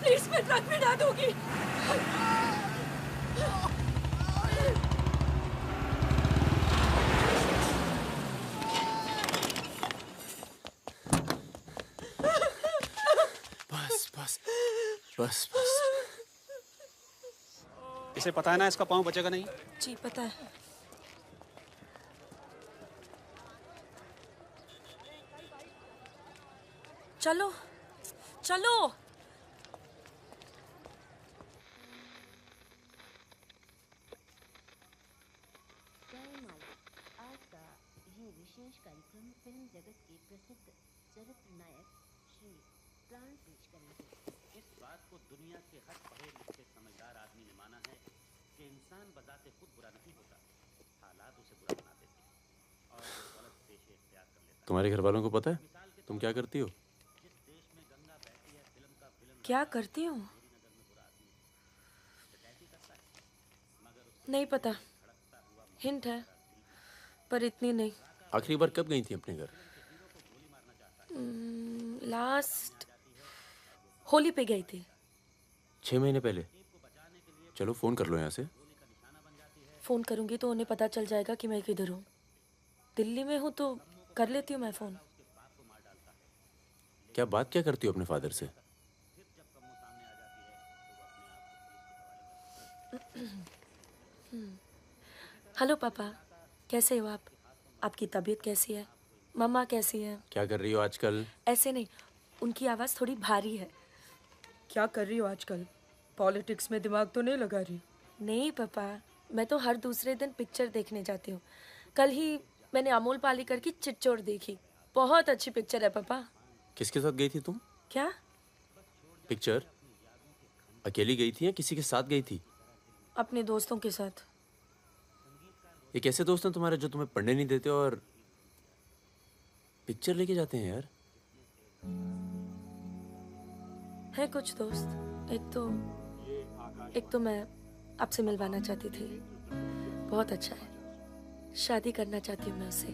प्लीज मैं ट्रक में डाल दूंगी। बस बस बस बस। इसे पता है ना इसका पाँव बचेगा नहीं? जी पता है। चलो चलो। विशेष कार्यक्रम फिल्म जगत के प्रसिद्ध चरित्र नायक श्री प्राण पेश करेंगे। इस बात को दुनिया के हर पढ़े लिखे समझदार आदमी ने माना है कि इंसान बजाते खुद बुरा नहीं होता, हालात उसे बुरा बना देते हैं और वो गलत पेशे इख्तियार कर लेता है। तुम्हारे घर वालों को पता है तुम क्या करती हो? क्या करती हूँ? नहीं पता, हिंट है पर इतनी नहीं। आखिरी बार कब गई थी अपने घर? लास्ट होली पे गई थी। 6 महीने पहले। चलो फोन कर लो यहाँ से। फोन करूंगी तो उन्हें पता चल जाएगा कि मैं किधर हूँ। दिल्ली में हूँ तो कर लेती हूँ मैं फोन। क्या बात क्या करती हो अपने फादर से? हेलो पापा, कैसे हो आप? आपकी तबीयत कैसी है? मम्मा कैसी है? क्या कर रही हो आजकल? ऐसे नहीं, उनकी आवाज़ थोड़ी भारी है। क्या कर रही हो आजकल? पॉलिटिक्स में दिमाग तो नहीं लगा रही? नहीं पापा, मैं तो हर दूसरे दिन पिक्चर देखने जाती हूँ। कल ही मैंने अमोल पालेकर की चिट्चोड़ देखी। बहुत अच्छी पिक्चर है पापा। किसके साथ गई थी तुम? क्या? पिक्चर अकेली गई थी या किसी के साथ गई थी? अपने दोस्तों के साथ। ये कैसे दोस्त हैं तुम्हारे जो तुम्हें पढ़ने नहीं देते और पिक्चर लेके जाते हैं यार? है कुछ दोस्त। एक तो मैं आपसे मिलवाना चाहती थी। बहुत अच्छा है। शादी करना चाहती हूँ मैं उससे।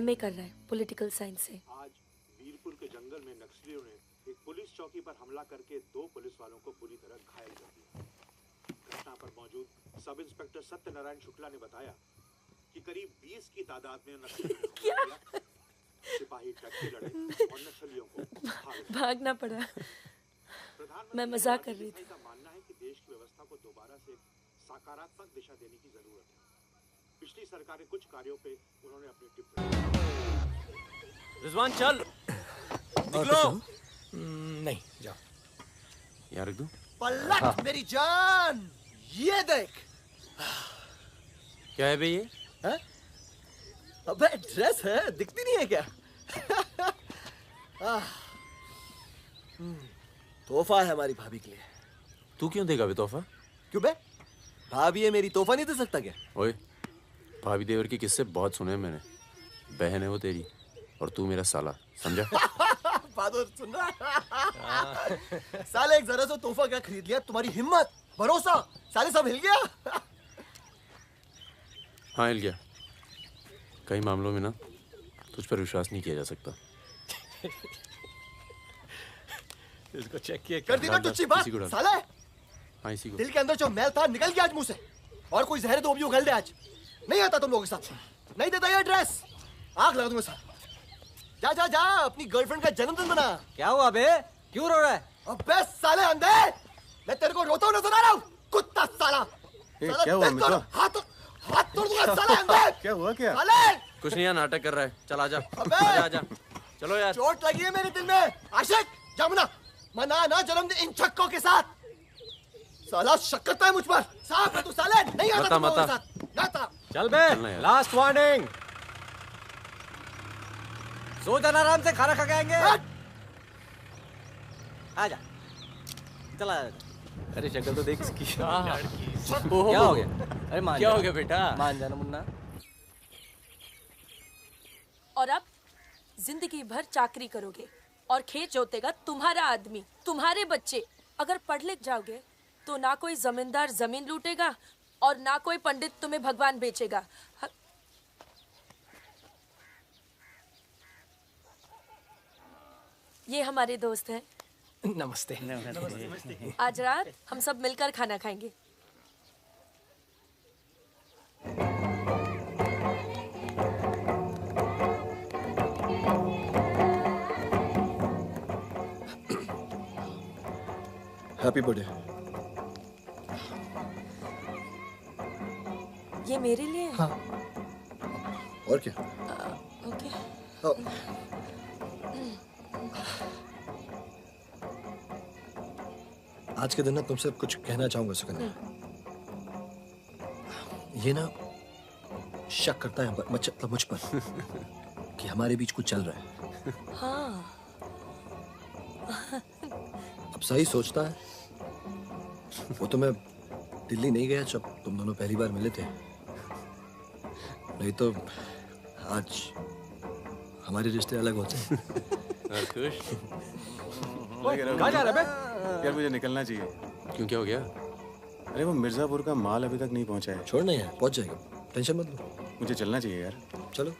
MA कर रहा है पॉलिटिकल साइंस से। आज वीरपुर के जंगल में नक्सलियों ने एक पुलिस चौकी पर हमला करके 2 पुलिस वालों को बुरी तरह घायल कर दिया। घटना पर मौजूद सब इंस्पेक्टर सत्यनारायण शुक्ला ने बताया कि करीब 20 की तादाद में नक्सलियों सिपाही टक्के लड़े और नक्सलियों को भागना पड़ा। मैं मजाक कर रही थी। का मानना है कि देश की व्यवस्था को दोबारा से सकारात्मक दिशा देने की जरूरत है। पिछली सरकार के कुछ कार्यों पे उन्होंने अपनी टिप्पणी। रिजवान चल निकलो। नहीं जाओ। यार रख दूं? पलट मेरी जान, ये देख। क्या है बे ये? है? अबे ड्रेस है, दिखती नहीं है क्या? तोहफा है हमारी भाभी के लिए। तू क्यों देगा बे तोहफा? क्यों बे? भाभी है मेरी, तोहफा नहीं दे सकता क्या? ओए, भाभी देवर के किस्से बहुत सुने हैं मैंने। बहन है वो तेरी और तू मेरा साला, समझा? बहादुर सुन रहा? साले एक जरा सा तोहफा क्या खरीद लिया? तुम्हारी हिम्मत, भरोसा, साले सब हिल गया। हाँ हिल गया। कई मामलों में ना तुझ पर विश्वास नहीं किया जा सकता। इसको चेक किया कर दी ना तुच्छी बात साले। हाँ इसी को। दिल के अंदर जो मैल था निकल गया आज मुंह से, और कोई जहर दो भी उगल दे आज। नहीं आता तुम लोगों के साथ, नहीं देता ये ड्रेस, आग लगा दूंगा साथ। जा जा जा, अपनी गर्लफ्रेंड का जन्मदिन मना। क्या हुआ बे, क्यों रो रहा है? अबे साले अंधे, मैं तेरे को रोता हूँ नजर आ रहा हूँ, कुत्ता साला। क्या हुआ मित्रा? हाथ तोड़ दूंगा साले अंधे। क्या हुआ क्या? साले कुछ नहीं यार, नाटक कर रहा है। चल आजा, अबे आजा। चलो यार, चोट लगी है मेरे दिल में। आशिक जा मना ना जन्मदिन इन छक्कों के साथ। साला शक करता है मुझ पर। साहब है तू साले, नहीं आता तुम लोगों के साथ। नाता चल बे, लास्ट वार्निंग। सो जाना आराम से, खाना खा के आएंगे। आजा, चला आजा। अरे शक्ल तो देख इसकी। क्या हो गया? अरे मान क्या हो गया बेटा? मान जाना मुन्ना। और अब जिंदगी भर चाकरी करोगे और खेत जोतेगा तुम्हारा आदमी, तुम्हारे बच्चे। अगर पढ़ लिख जाओगे तो ना कोई जमींदार जमीन लूटेगा और ना कोई पंडित तुम्हें भगवान बेचेगा। ये हमारे दोस्त हैं। नमस्ते। आज रात हम सब मिलकर खाना खाएंगे। Happy birthday. ये मेरे लिए? हाँ। और क्या? ओके। आज के दिन ना तुमसे कुछ कहना चाहूंगा सुकन्या। ये ना शक करता है मतलब मुझ पर कि हमारे बीच कुछ चल रहा है। हाँ। अब सही सोचता है। वो तो मैं दिल्ली नहीं गया जब तुम दोनों पहली बार मिले थे, नहीं तो आज हमारे रिश्ते अलग होते हैं। खुश? कहाँ जा रहा है बे? यार मुझे निकलना चाहिए। क्यों, क्या हो गया? अरे वो मिर्जापुर का माल अभी तक नहीं पहुंचा है। छोड़ना यार, पहुंच जाएगा, टेंशन मत लो। मुझे चलना चाहिए यार। चलो।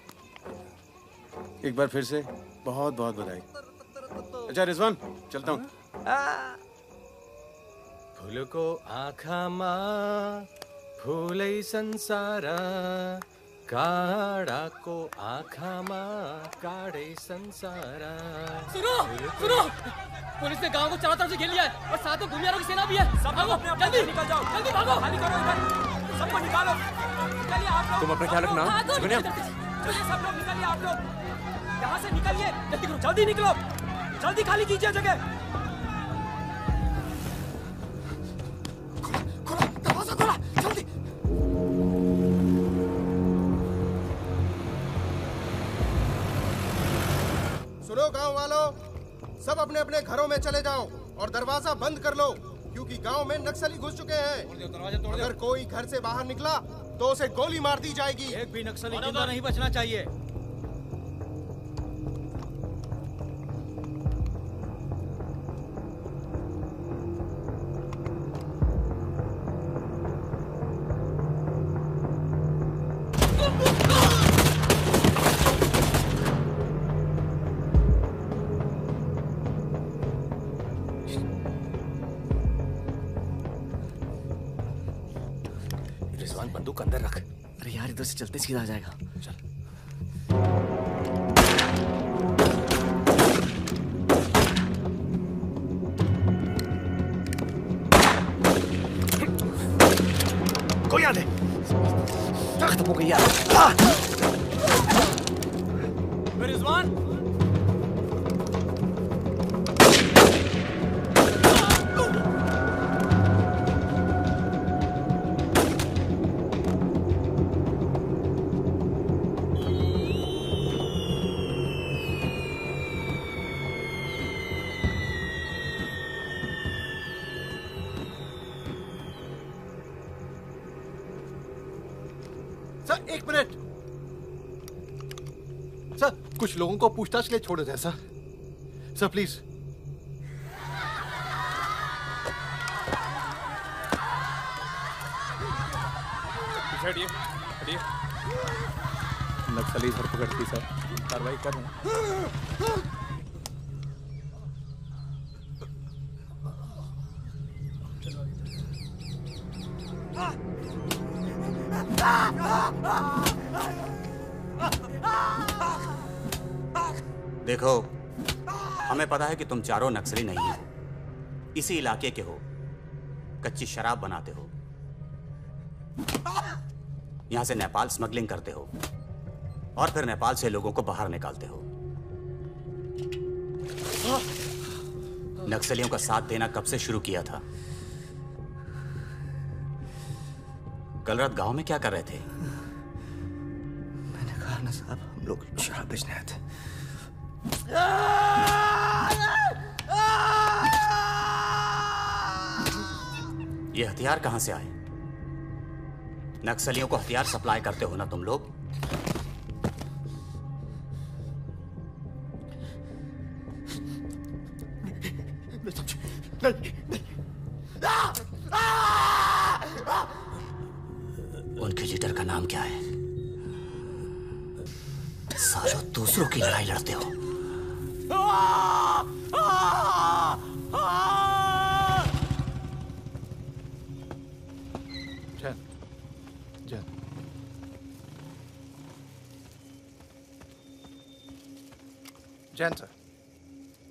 एक बार फिर से बहुत बहुत बधाई। अच्छा रिजवान, चलता हूँ। फूलको आँखामा फूलै संसार, काडाको आँखामा काडै संसार। सुनो सुनो, पुलिस ने गांव को चारों तरफ से घेर लिया है और साथ में भूमियारों की सेना भी है। सब भागो, जल्दी निकल जाओ, जल्दी भागो, खाली करो इधर, सबको निकालो। निकलिए आप लोग, तुम अपना ख्याल रखना। सुकन्या, चलिए सब लोग निकलिए, आप लोग यहाँ से निकलिए, जल्दी करो, जल्दी निकलो, जल्दी खाली कीजिए जगह। दरवाजा खोला, जल्दी। सुनो गांव वालों, सब अपने अपने घरों में चले जाओ और दरवाजा बंद कर लो, क्योंकि गांव में नक्सली घुस चुके हैं। अगर कोई घर से बाहर निकला तो उसे गोली मार दी जाएगी। एक भी नक्सली जिंदा नहीं बचना चाहिए। रिजवान बंदूक अंदर रख। अरे यार इधर से चलते सीधा आ जाएगा। चल। कोई आ दे। खत्म हो गई यार। रिजवान, सर एक मिनट। सर कुछ लोगों को पूछताछ के लिए छोड़ दें सर। Sir please. हटिए, हटिए। नक्सली धरपकड़ की सर, कार्रवाई कर रहे हैं। देखो, हमें पता है कि तुम चारों नक्सली नहीं हो, इसी इलाके के हो, कच्ची शराब बनाते हो, यहां से नेपाल स्मगलिंग करते हो और फिर नेपाल से लोगों को बाहर निकालते हो। नक्सलियों का साथ देना कब से शुरू किया था? कल रात गांव में क्या कर रहे थे? मैंने कहा ना साहब, हम लोग शराब बेचने आए थे। ये हथियार कहां से आए? नक्सलियों को हथियार सप्लाई करते हो ना तुम लोग? उनके लीडर का नाम क्या है? सालों दूसरों की लड़ाई लड़ते हो। जैन सर,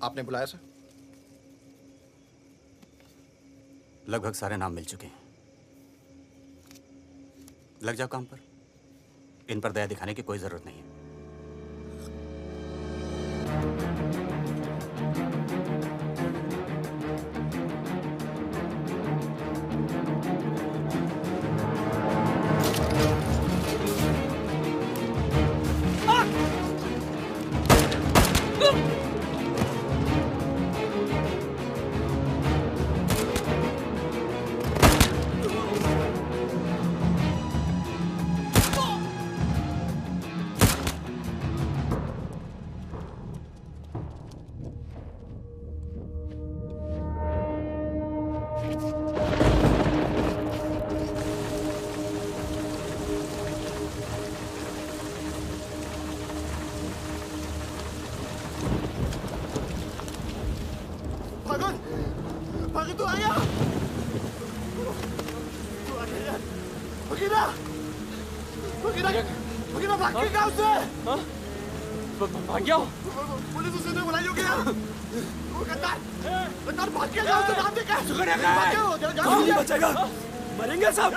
आपने बुलाया सर? लगभग सारे नाम मिल चुके हैं। लग जाओ काम पर। इन पर दया दिखाने की कोई जरूरत नहीं है। भाग गया? पुलिस उसे तो बुलाई होगी यार। वो गद्दार भाग गया, जाओ तो नाम देखा। नहीं बचेगा, मरेंगे सब।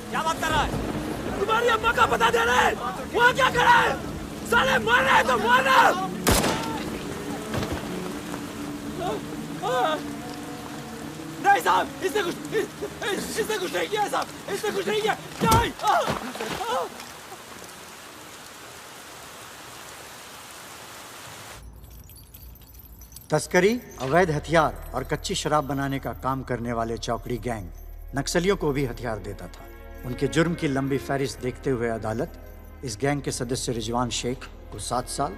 क्या बात कर रहा है? तुम्हारी अम्मा का पता दे रहे हैं। वहाँ क्या कर रहा है? साले मर रहे हैं तो मारना। नहीं साहब, इसने कुछ नहीं किया साहब, इसने कुछ नहीं किया। नहीं। तस्करी, अवैध हथियार और कच्ची शराब बनाने का काम करने वाले चौकड़ी गैंग नक्सलियों को भी हथियार देता था। उनके जुर्म की लंबी फहरिस्त देखते हुए अदालत इस गैंग के सदस्य रिजवान शेख को 7 साल,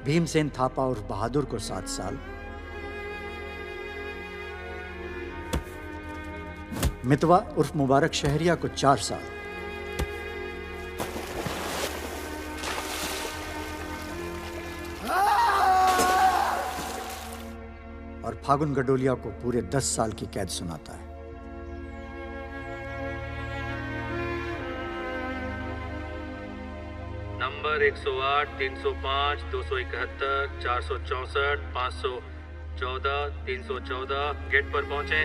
भीमसेन थापा उर्फ बहादुर को 7 साल, मितवा उर्फ मुबारक शहरिया को 4 साल, और फागुन गडोलिया को पूरे 10 साल की कैद सुनाता है। नंबर 108, 305, 271, 464, 514, 314 गेट पर पहुंचे।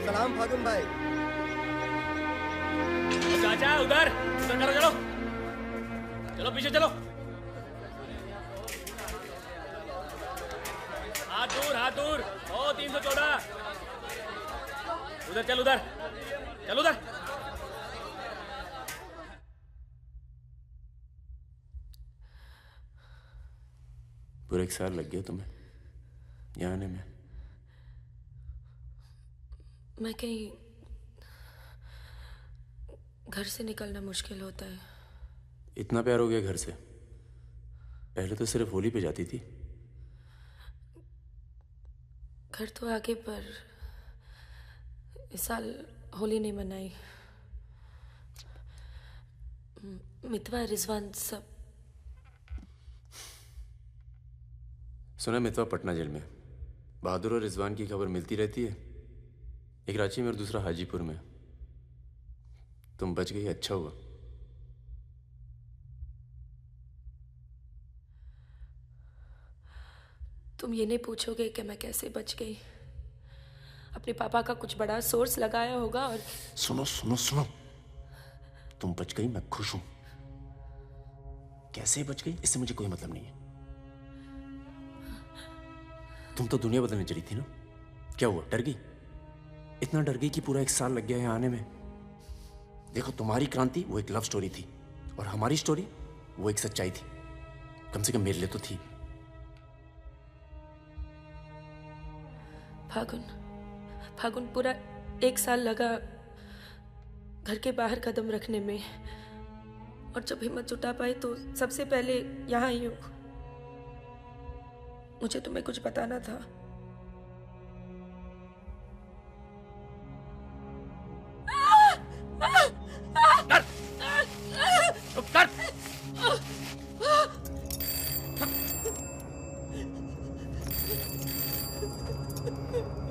सलाम फागुन भाई। चाचा उधर करो, चलो चलो पीछे चलो। हाथ दूर। ओ 314 उधर चल, उधर। पूरे 1 साल लग गया तुम्हें यहाँ आने में? मैं कहीं घर से निकलना मुश्किल होता है। इतना प्यार हो गया घर से? पहले तो सिर्फ होली पे जाती थी। घर तो आगे, पर इस साल होली नहीं मनाई। मितवा रिजवान सब सुना मितवा पटना जेल में। बहादुर और रिजवान की खबर मिलती रहती है, एक रांची में और दूसरा हाजीपुर में। तुम बच गई, अच्छा हुआ। तुम ये नहीं पूछोगे कि मैं कैसे बच गई। अपने पापा का कुछ बड़ा सोर्स लगाया होगा और सुनो सुनो सुनो, तुम बच गई, मैं खुश हूं। कैसे बच गई इससे मुझे कोई मतलब नहीं है। तुम तो दुनिया बदलने चली थी ना, क्या हुआ, डर गई? इतना डर गई कि पूरा 1 साल लग गया है आने में। देखो, तुम्हारी क्रांति वो एक लव स्टोरी थी और हमारी स्टोरी वो एक सच्चाई थी। कम से कम मेरे लिए तो थी। फागुन पूरा 1 साल लगा घर के बाहर कदम रखने में, और जब हिम्मत जुटा पाई तो सबसे पहले यहाँ आई हूँ। मुझे तुम्हें कुछ बताना था।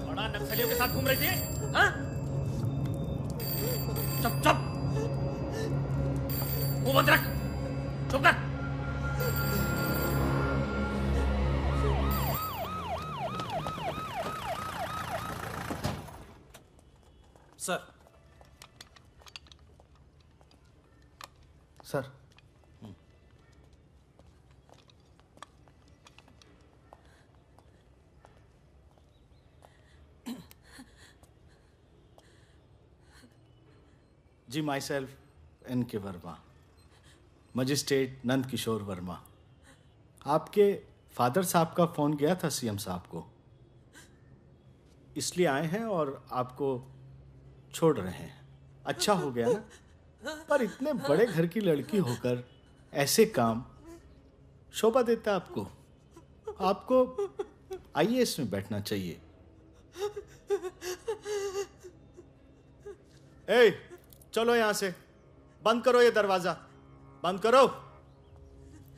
बड़ा नक्सलियों के साथ घूम रही थी, हाँ? चुप चुप, मुंह बंद रख, चुप कर। Sir. Sir, ji, myself N.K. Verma, magistrate Nand Kishore Verma. आपके फादर साहब का फ़ोन गया था सीएम साहब को, इसलिए आए हैं और आपको छोड़ रहे हैं। अच्छा हो गया ना, पर इतने बड़े घर की लड़की होकर ऐसे काम शोभा देता आपको। आपको IAS में बैठना चाहिए। ए, चलो यहां से, बंद करो ये दरवाजा, बंद करो।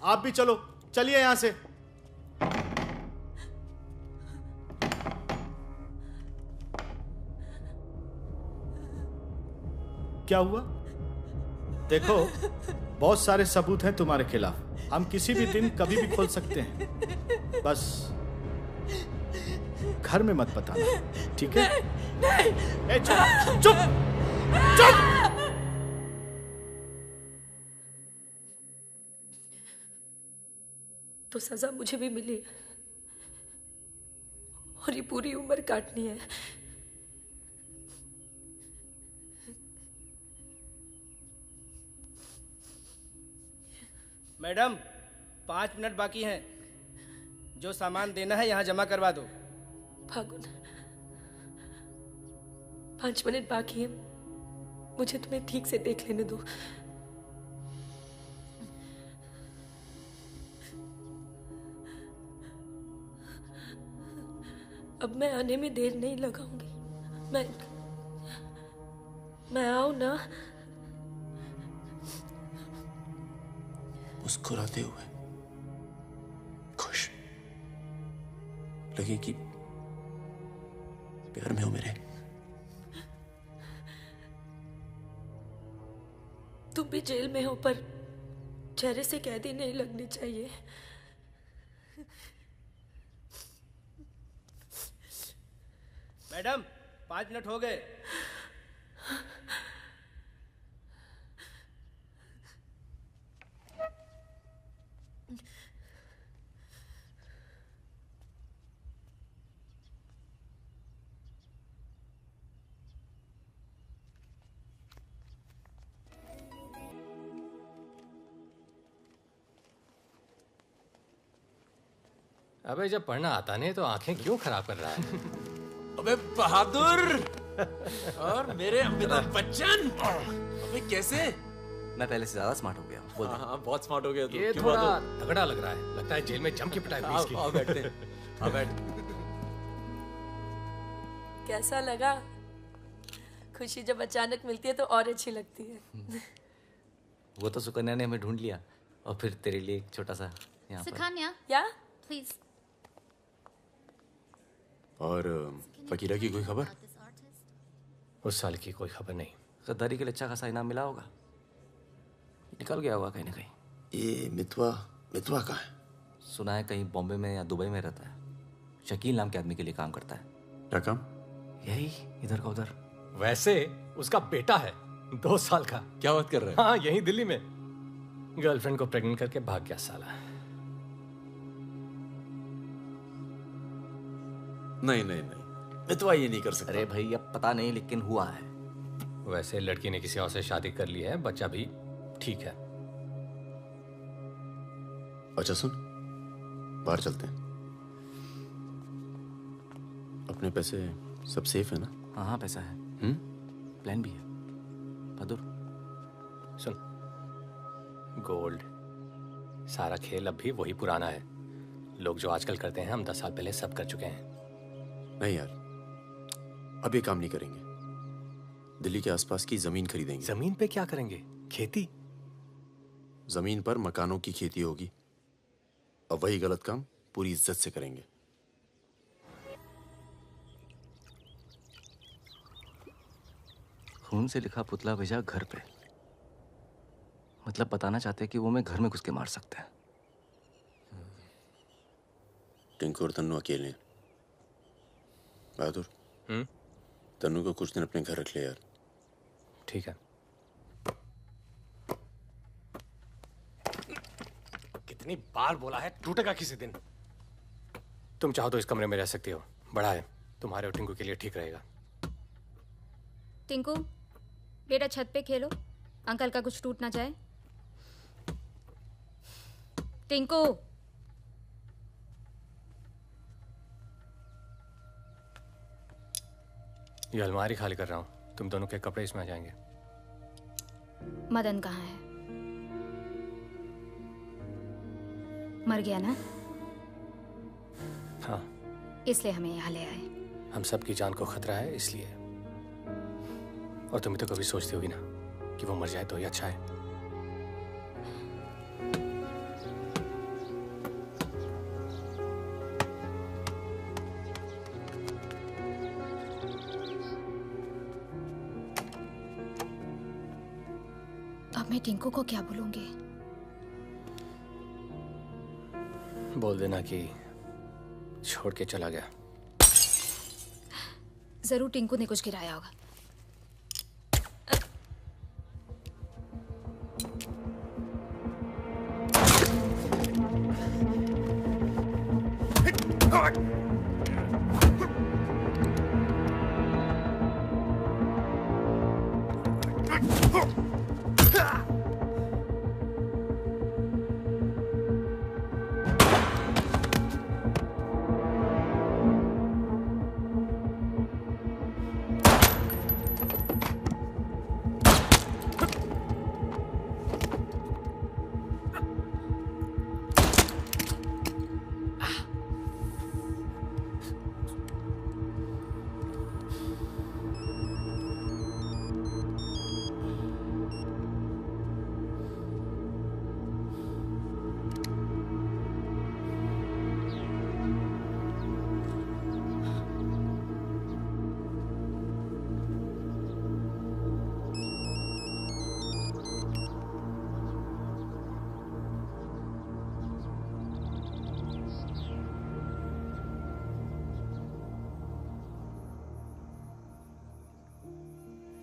आप भी चलो, चलिए यहां से। क्या हुआ? देखो, बहुत सारे सबूत हैं तुम्हारे खिलाफ। हम किसी भी दिन कभी भी खोल सकते हैं। बस घर में मत बताना, ठीक है? ए, चुप चुप चुप। तो सजा मुझे भी मिली और ये पूरी उम्र काटनी है। मैडम, 5 मिनट बाकी हैं। जो सामान देना है यहाँ जमा करवा दो। फागुन, 5 मिनट बाकी है, मुझे तुम्हें ठीक से देख लेने दो। अब मैं आने में देर नहीं लगाऊंगी। मैं आऊं ना? मुस्कुराते हुए, खुश, लगे कि प्यार में हो मेरे। तुम भी जेल में हो, पर चेहरे से कैदी नहीं लगनी चाहिए। मैडम, 5 मिनट हो गए। अबे, जब पढ़ना आता नहीं तो आंखें क्यों खराब कर रहा है? अबे बहादुर और मेरे अमिताभ बच्चन, अबे कैसे? मैं पहले से ज्यादा स्मार्ट हो गया। बोल दे। हाँ, बहुत स्मार्ट हो गया तू। ये थोड़ा तगड़ा लग रहा है। लगता है जेल में जम के पिटाई हुई इसकी। आओ बैठते हैं। आओ बैठ। कैसा लगा? खुशी जब अचानक मिलती है तो और अच्छी लगती है। वो तो सुकन्या ने हमें ढूंढ लिया और फिर तेरे लिए एक छोटा सा यहाँ पर। सुकन्या, या प्लीज। और फकीरा की कोई खबर? उस साल की कोई खबर नहीं। गद्दारी के लिए अच्छा खासा इनाम मिला होगा, निकल गया होगा कहीं ना कहीं। ये मितवा कहाँ है? सुना है कहीं बॉम्बे में या दुबई में रहता है। शकील नाम के आदमी के लिए काम करता है। क्या काम? यही इधर का उधर। वैसे उसका बेटा है 2 साल का। क्या बात कर रहे हैं? हाँ, यही दिल्ली में गर्लफ्रेंड को प्रेग्नेंट करके भाग गया साला। नहीं, मितवा ये नहीं कर सकता। अरे भाई अब पता नहीं, लेकिन हुआ है। वैसे लड़की ने किसी और से शादी कर ली है, बच्चा भी ठीक है। अच्छा सुन, बाहर चलते हैं। अपने पैसे सब सेफ है ना? हाँ पैसा है। प्लान भी है। बहादुर सुन, गोल्ड सारा खेल अब भी वही पुराना है। लोग जो आजकल करते हैं हम 10 साल पहले सब कर चुके हैं। नहीं यार, अब ये काम नहीं करेंगे। दिल्ली के आसपास की जमीन खरीदेंगे। जमीन पे क्या करेंगे? खेती? जमीन पर मकानों की खेती होगी। अब वही गलत काम पूरी इज्जत से करेंगे। खून से लिखा पुतला भेजा घर पे। मतलब बताना चाहते हैं कि वो मैं घर में घुस के मार सकते हैं। टिंकू और तन्नू अकेले हैं। बहादुर, तन्नू को कुछ दिन अपने घर रख ले यार। ठीक है। कितनी बार बोला है, टूटेगा किसी दिन। तुम चाहो तो इस कमरे में रह सकती हो, बड़ा है, तुम्हारे और टिंकू के लिए ठीक रहेगा। टिंकू बेटा छत पे खेलो, अंकल का कुछ टूट ना जाए। टिंकू ये अलमारी खाली कर रहा हूँ, तुम दोनों के कपड़े इसमें आ जाएंगे। मदन कहाँ है? मर गया ना? हाँ, इसलिए हमें यहाँ ले आए। हम सबकी जान को खतरा है इसलिए। और तुम तो कभी सोचती होगी ना कि वो मर जाए तो ही अच्छा है। अब मैं टिंकू को क्या बोलूंगी? बोल देना कि छोड़ के चला गया। जरूर टिंकू ने कुछ गिराया होगा।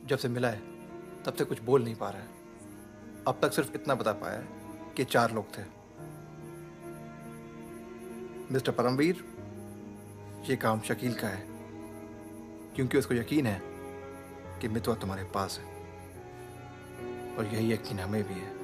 जब से मिला है तब से कुछ बोल नहीं पा रहा है। अब तक सिर्फ इतना बता पाया है कि 4 लोग थे। मिस्टर परमवीर, ये काम शकील का है क्योंकि उसको यकीन है कि मितवा तुम्हारे पास है और यही यकीन हमें भी है।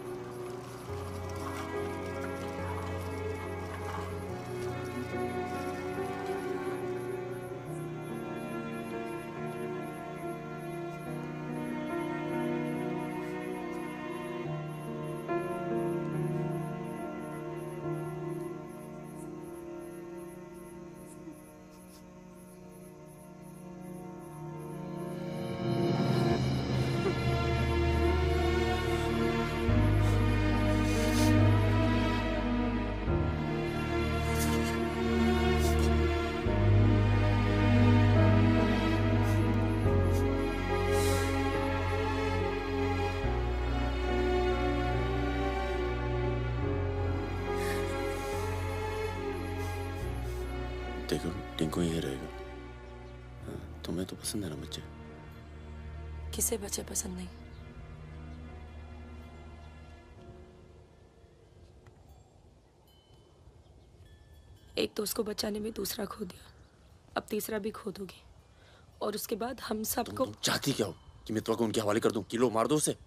देखो टिंकू यही रहेगा। हाँ, तुम्हें तो पसंद है ना बच्चे? किसे बच्चे पसंद नहीं? एक दोस्त को बचाने में दूसरा खो दिया, अब तीसरा भी खो दोगी, और उसके बाद हम सबको। तुम चाहती क्या हो कि मितवा को उनके हवाले कर दूं? किलो मार दो उसे।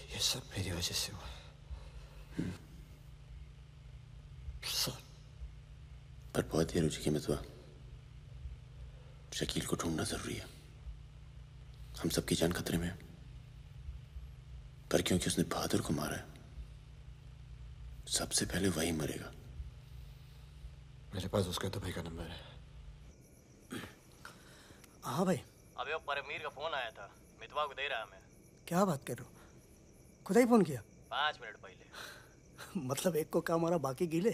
ये सब मेरी वजह से हुआ। सब। पर बहुत देर हो चुकी है मितवा। शकील को ढूंढना जरूरी है। हम सबकी जान खतरे में है। पर क्योंकि उसने बहादुर को मारा है, सबसे पहले वही मरेगा। मेरे पास उसका तो भाई का नंबर है। हाँ भाई। अबे वो परमीर का फोन आया था, मितवा को दे रहा मैं। क्या बात कर रहे हो? खुदा ही फोन किया? 5 मिनट पहले। मतलब एक को काम हो रहा, बाकी गीले।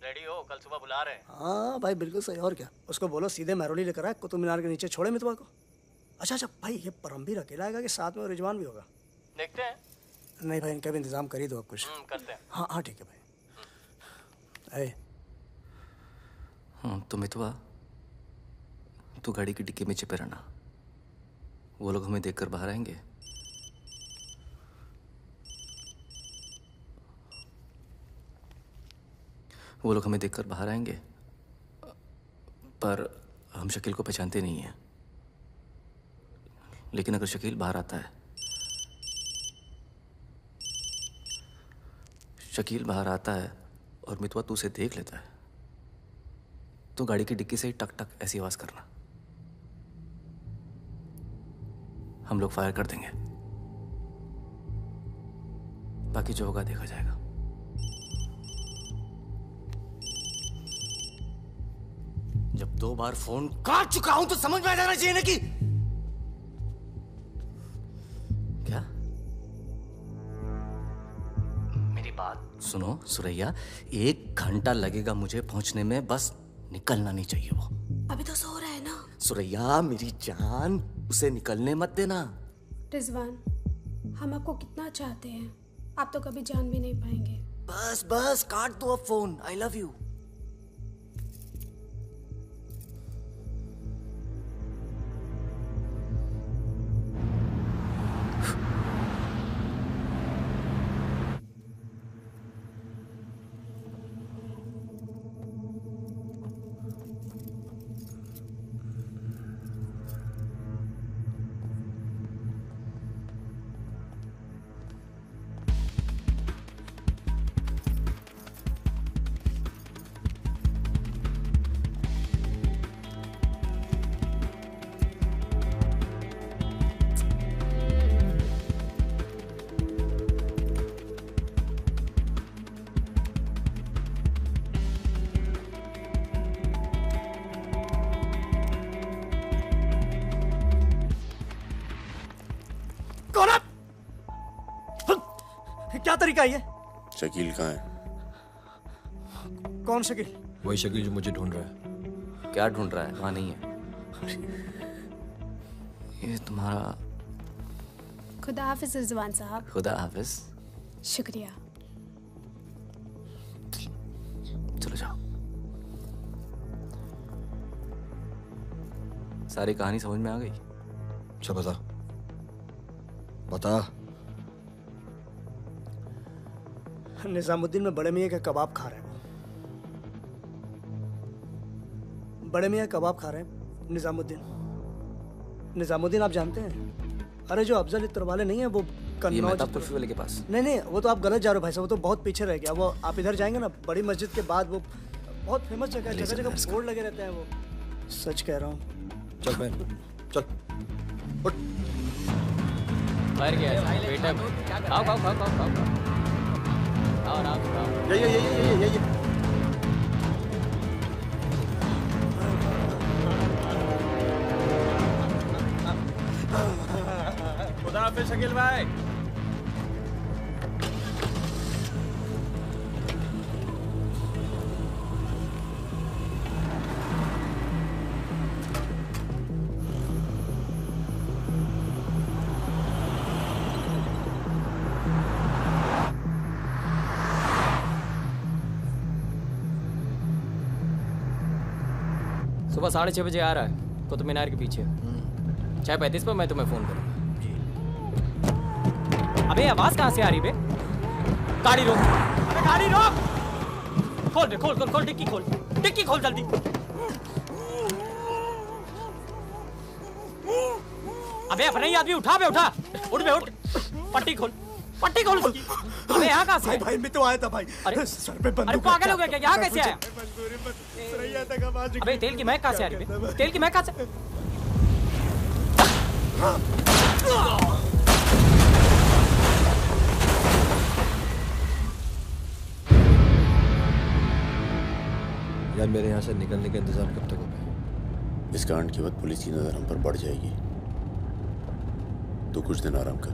रेडी हो, कल सुबह बुला रहे हैं। हाँ भाई बिल्कुल सही। और क्या, उसको बोलो सीधे महरौली लेकर आए, कुतुब मीनार के नीचे छोड़े मितवा को। अच्छा भाई, ये परमवीर अकेला आएगा कि साथ में रिजवान भी होगा? देखते हैं। नहीं भाई, इनका भी इंतजाम कर ही दो आप कुछ। करते हैं। हाँ हाँ ठीक है भाई। हाँ तो मितवा, तू गाड़ी की डिक्की में छिपे रहना। वो लोग हमें देखकर बाहर आएंगे। वो लोग हमें देखकर बाहर आएंगे, पर हम शकील को पहचानते नहीं हैं। लेकिन अगर शकील बाहर आता है, शकील बाहर आता है और मितवा तू उसे देख लेता है, तो गाड़ी की डिक्की से ही टक टक ऐसी आवाज करना। हम लोग फायर कर देंगे, बाकी जो होगा देखा जाएगा। जब 2 बार फोन काट चुका हूं तो समझ में आ जाना चाहिए ना कि क्या। मेरी बात सुनो सुरैया, 1 घंटा लगेगा मुझे पहुंचने में, बस निकलना नहीं चाहिए वो। अभी तो सो रहा है ना। सुरैया मेरी जान, उसे निकलने मत देना। रिजवान, हम आपको कितना चाहते हैं, आप तो कभी जान भी नहीं पाएंगे। बस बस काट दो अब फोन। I love you. क्या तरीका है ये? शकील कहाँ है? कौन शकील? वही शकील जो मुझे ढूंढ रहा है। क्या ढूंढ रहा है? वहां नहीं है। ये तुम्हारा। खुदा हाफिज रिजवान साहब। खुदा हाफिज। शुक्रिया। चलो जाओ। सारी कहानी समझ में आ गई? अच्छा बता बता। निजामुद्दीन में बड़े मियाँ का कबाब खा रहे हैं। बड़े मियाँ कबाब खा रहे हैं। निजामुद्दीन आप जानते हैं? अरे जो अफजल इत्र वाले नहीं है, वो ये मेहताब कुल्फी वाले के पास। नहीं नहीं, वो तो आप गलत जा रहे हो भाई साहब, वो तो बहुत पीछे रह गया। वो आप इधर जाएंगे ना, बड़ी मस्जिद के बाद वो बहुत फेमस जगह है, जगह जगह बोर्ड लगे रहते हैं। वो सच कह रहा हूँ। चल बहन चल। बाहर गया बेटा, खाओ खाओ खाओ खाओ खाओ खाओ आराम से खाओ। ये खुदा हाफिज शकील भाई। सुबह 6:30 बजे आ रहा है कुतुब मीनार के पीछे। 6:35 पर मैं तुम्हें फोन करूँगा। अबे आवाज कहाँ से आ रही बे? गाड़ी रोक, अबे गाड़ी रोक। खोल बे, खोल खोल खोल, डिक्की खोल, डिक्की खोल जल्दी। अबे अपना ही आदमी उठा बे, उठा, उठ बे उठ। पट्टी खोल, पट्टी खोल उसकी। अबे यहाँ कहाँ से? भाई मैं तो आया था भाई। अरे सर पे बंदूक। अरे पागल हो गया क्या? यहाँ कैसे आया? आया? अबे तेल की महक कहाँ से आ रही है? तेल की महक कहाँ से? यार मेरे यहाँ से निकलने का इंतजाम कब तक होगा? इस कांड के बाद पुलिस की नजर हम पर बढ़ जाएगी। तो कुछ दिन आराम कर।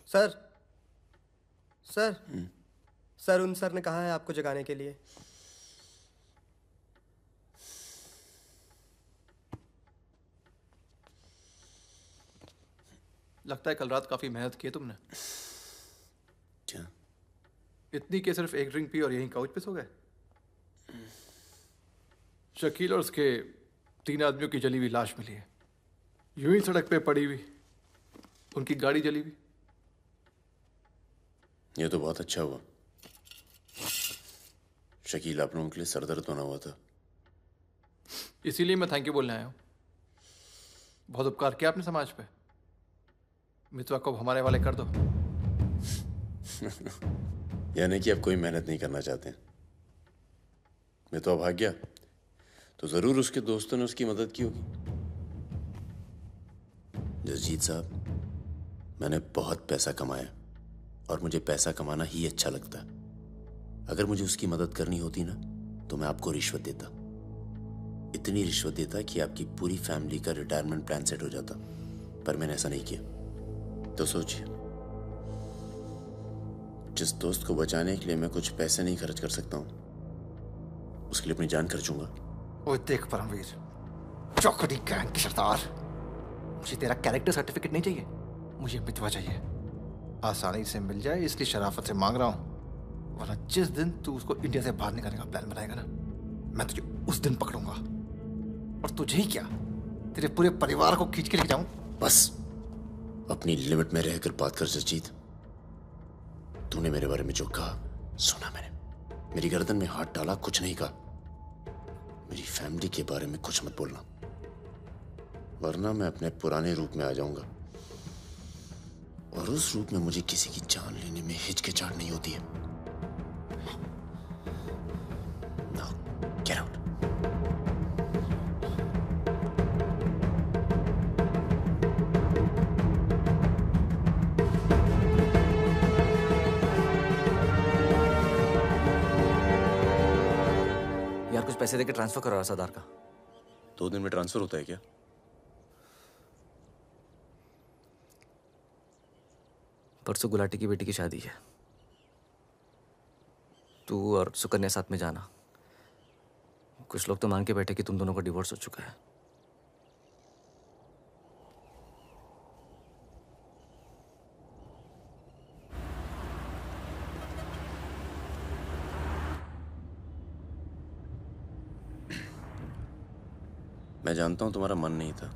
सर सर सर उन सर ने कहा है आपको जगाने के लिए। लगता है कल रात काफी मेहनत की है तुमने। क्या? इतनी कि सिर्फ एक ड्रिंक पी और यहीं काउच पे सो गए? शकील और उसके 3 आदमियों की जली हुई लाश मिली है, यूं ही सड़क पे पड़ी हुई। उनकी गाड़ी जली हुई। ये तो बहुत अच्छा हुआ। शकील आप लोगों के लिए सरदर्द बना हुआ था। इसीलिए मैं थैंक यू बोलने आया हूँ। बहुत उपकार किया आपने समाज पे। मितवा को हमारे वाले कर दो। यानी कि आप कोई मेहनत नहीं करना चाहते। मितवा भाग गया तो जरूर उसके दोस्तों ने उसकी मदद की होगी। जसजीत साहब, मैंने बहुत पैसा कमाया और मुझे पैसा कमाना ही अच्छा लगता है। अगर मुझे उसकी मदद करनी होती ना तो मैं आपको रिश्वत देता, इतनी रिश्वत देता कि आपकी पूरी फैमिली का रिटायरमेंट प्लान सेट हो जाता। पर मैंने ऐसा नहीं किया। तो सोचिए, जिस दोस्त को बचाने के लिए मैं कुछ पैसे नहीं खर्च कर सकता हूं, उसके लिए अपनी जान खर्चूंगा। ओए देख परमवीर, चौकड़ी गैंग की सरदार, मुझे तेरा कैरेक्टर सर्टिफिकेट नहीं चाहिए, मुझे मितवा चाहिए। आसानी से मिल जाए इसलिए शराफत से मांग रहा हूं, वरना जिस दिन तू उसको इंडिया से बाहर निकालने का प्लान बनाएगा ना, मैं तुझे उस दिन पकड़ूंगा। और तुझे ही क्या, तेरे पूरे परिवार को खींच के लेके जाऊं। बस अपनी लिमिट में रहकर बात कर जसजीत। तूने मेरे बारे में जो कहा सुना मैंने, मेरी गर्दन में हाथ डाला, कुछ नहीं कहा। मेरी फैमिली के बारे में कुछ मत बोलना, वरना मैं अपने पुराने रूप में आ जाऊंगा और उस रूप में मुझे किसी की जान लेने में हिचकिचाहट नहीं होती है। Now, get out. यार कुछ पैसे देके ट्रांसफर करो सरदार का। 2 दिन में ट्रांसफर होता है क्या? परसों गुलाटी की बेटी की शादी है, तू और सुकन्या साथ में जाना। कुछ लोग तो मान के बैठे कि तुम दोनों का डिवोर्स हो चुका है। मैं जानता हूं तुम्हारा मन नहीं था,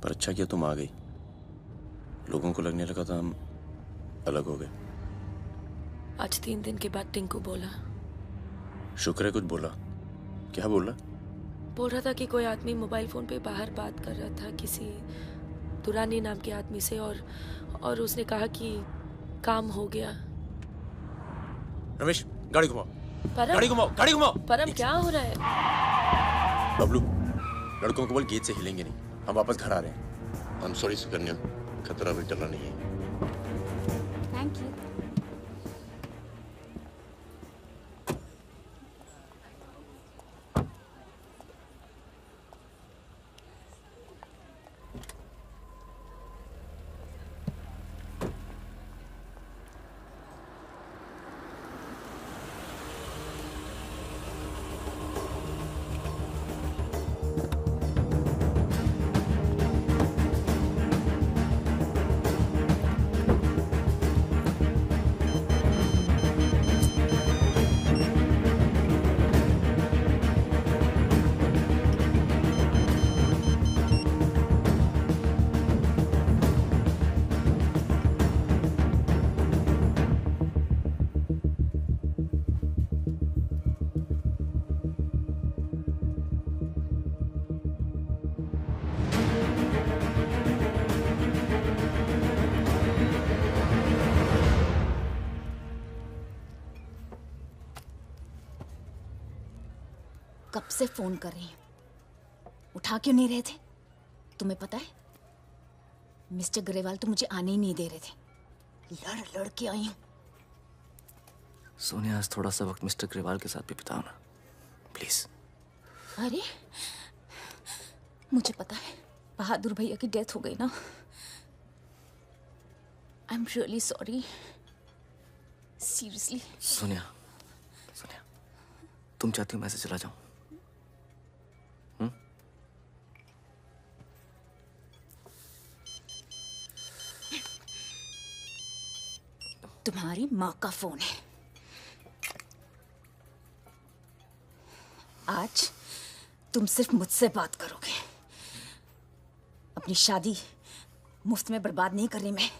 पर अच्छा किया तुम आ गई। लोगों को लगने लगा था हम अलग हो गए। आज 3 दिन के बाद टिंकू बोला। शुक्र है कुछ बोला। क्या बोला? बोल रहा था कि कोई आदमी मोबाइल फोन पे बाहर बात कर रहा था किसी दुरानी नाम के आदमी से और उसने कहा कि काम हो गया। रमेश गाड़ी घुमाओ, परम, गाड़ी घुमाओ, गाड़ी घुमाओ। परम क्या हो रहा है? बबलू, लड़कों को बोल गेट से हिलेंगे नहीं, हम वापस घर आ रहे हैं। आई एम सॉरी सुकन्या, खतरा भी टला नहीं है। Thank you. कब से फोन कर रही हूँ, उठा क्यों नहीं रहे थे? तुम्हें पता है मिस्टर ग्रेवाल तो मुझे आने ही नहीं दे रहे थे, लड़ लड़ के आई हूँ। सोनिया, आज थोड़ा सा वक्त मिस्टर ग्रेवाल के साथ भी बिताओ ना, प्लीज। अरे मुझे पता है बहादुर भैया की डेथ हो गई ना। I am really sorry, seriously. Sonia, Sonia, तुम चाहती हो मैं से चला जाऊं? तुम्हारी माँ का फोन है। आज तुम सिर्फ मुझसे बात करोगे। अपनी शादी मुफ्त में बर्बाद नहीं कर रही मैं।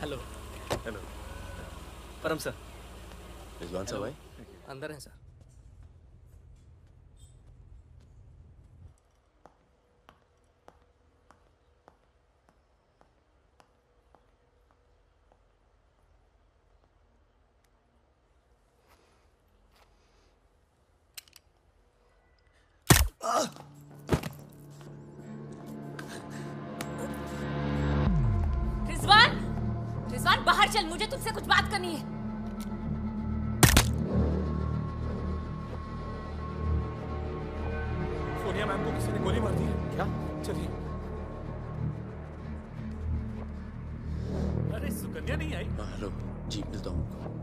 हेलो। हेलो परम सर। रिजवान साहब आए? अंदर हैं सर। रिजवान, रिजवान बाहर चल, मुझे तुझसे कुछ बात करनी है। सोनिया मैम को किसी ने गोली मार दी है। क्या? चलिए। अरे सुकन्या नहीं आई? हेलो, जीप मिलता हूँ उनको।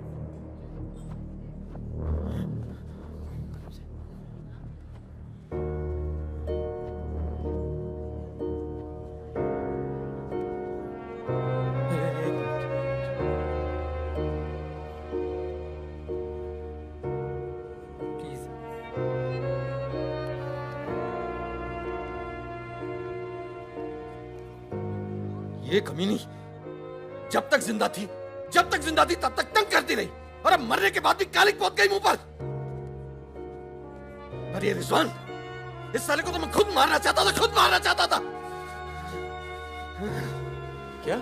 ये कमीनी जब तक जिंदा थी तब तक तंग करती रही, और अब मरने के बाद भी कालिक पहुंच गई मुंह पर। पर ये रिजवान, इस साले को तो मैं खुद मारना चाहता था। क्या?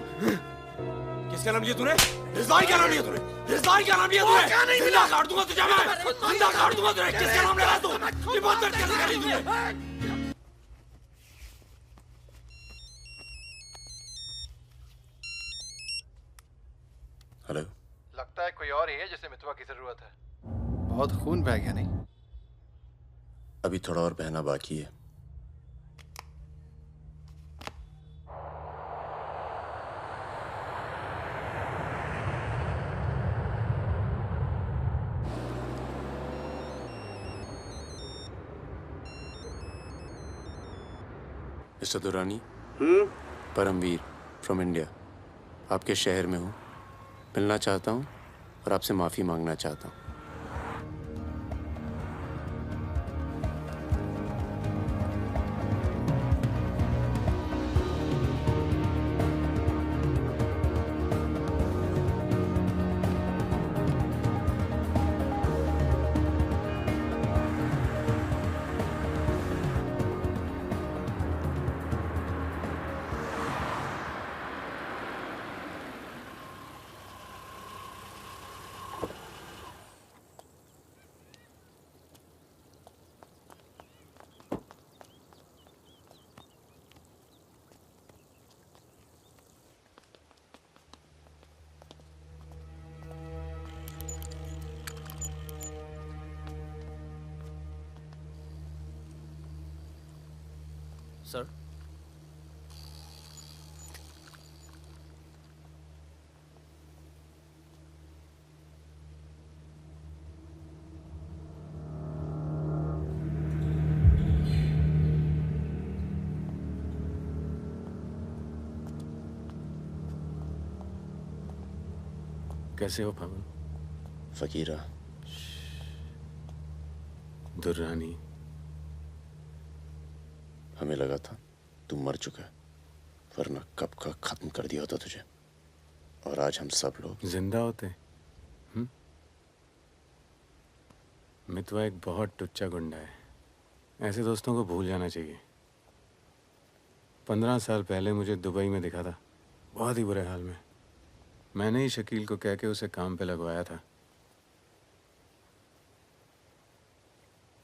किसका नाम लिया तूने? रिजवान का नाम लिया तूने? क्या नहीं जिंदा काट दूंगा तुझे मैं। जिंदा काट दूंगा तुझे। किसका नाम ले रहा तू? ये बहुत दर्द कैसे करी तूने? हेलो। लगता है कोई और ही है जिसे मितवा की जरूरत है। बहुत खून बह गया नहीं? अभी थोड़ा और बहना बाकी है। Mister Durrani, Paramvir from India, आपके शहर में हूँ, मिलना चाहता हूँ और आपसे माफ़ी मांगना चाहता हूँ। सर, कैसे हो फागुन? फकीरा, दुर्रानी, हमें लगा था तू मर चुका है, वरना कब का खत्म कर दिया होता तुझे। और आज हम सब लोग जिंदा होते। मितवा एक बहुत टुच्चा गुंडा है, ऐसे दोस्तों को भूल जाना चाहिए। 15 साल पहले मुझे दुबई में दिखा था, बहुत ही बुरे हाल में। मैंने ही शकील को कह के उसे काम पे लगवाया था।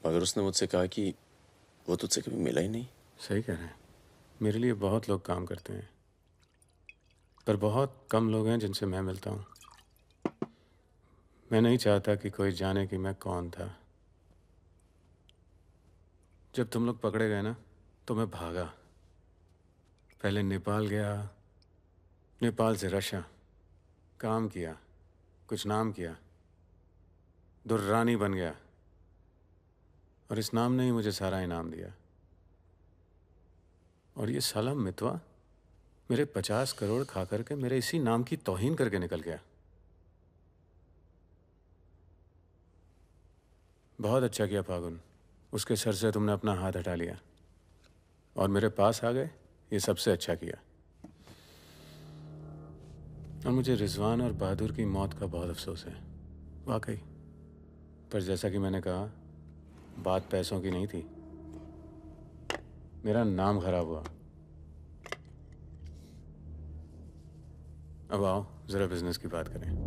मगर उसने मुझसे कहा कि वो तुझसे कभी मिला ही नहीं। सही कह रहे हैं, मेरे लिए बहुत लोग काम करते हैं, पर बहुत कम लोग हैं जिनसे मैं मिलता हूँ। मैं नहीं चाहता कि कोई जाने कि मैं कौन था। जब तुम लोग पकड़े गए ना, तो मैं भागा। पहले नेपाल गया, नेपाल से रशिया, काम किया, कुछ नाम किया, दुर्रानी बन गया, और इस नाम ने ही मुझे सारा इनाम दिया। और ये साला मितवा मेरे 50 करोड़ खा करके मेरे इसी नाम की तौहीन करके निकल गया। बहुत अच्छा किया फागुन, उसके सर से तुमने अपना हाथ हटा लिया और मेरे पास आ गए, ये सबसे अच्छा किया। और मुझे रिजवान और बहादुर की मौत का बहुत अफसोस है, वाकई। पर जैसा कि मैंने कहा, बात पैसों की नहीं थी, मेरा नाम खराब हुआ। अब आओ जरा बिजनेस की बात करें।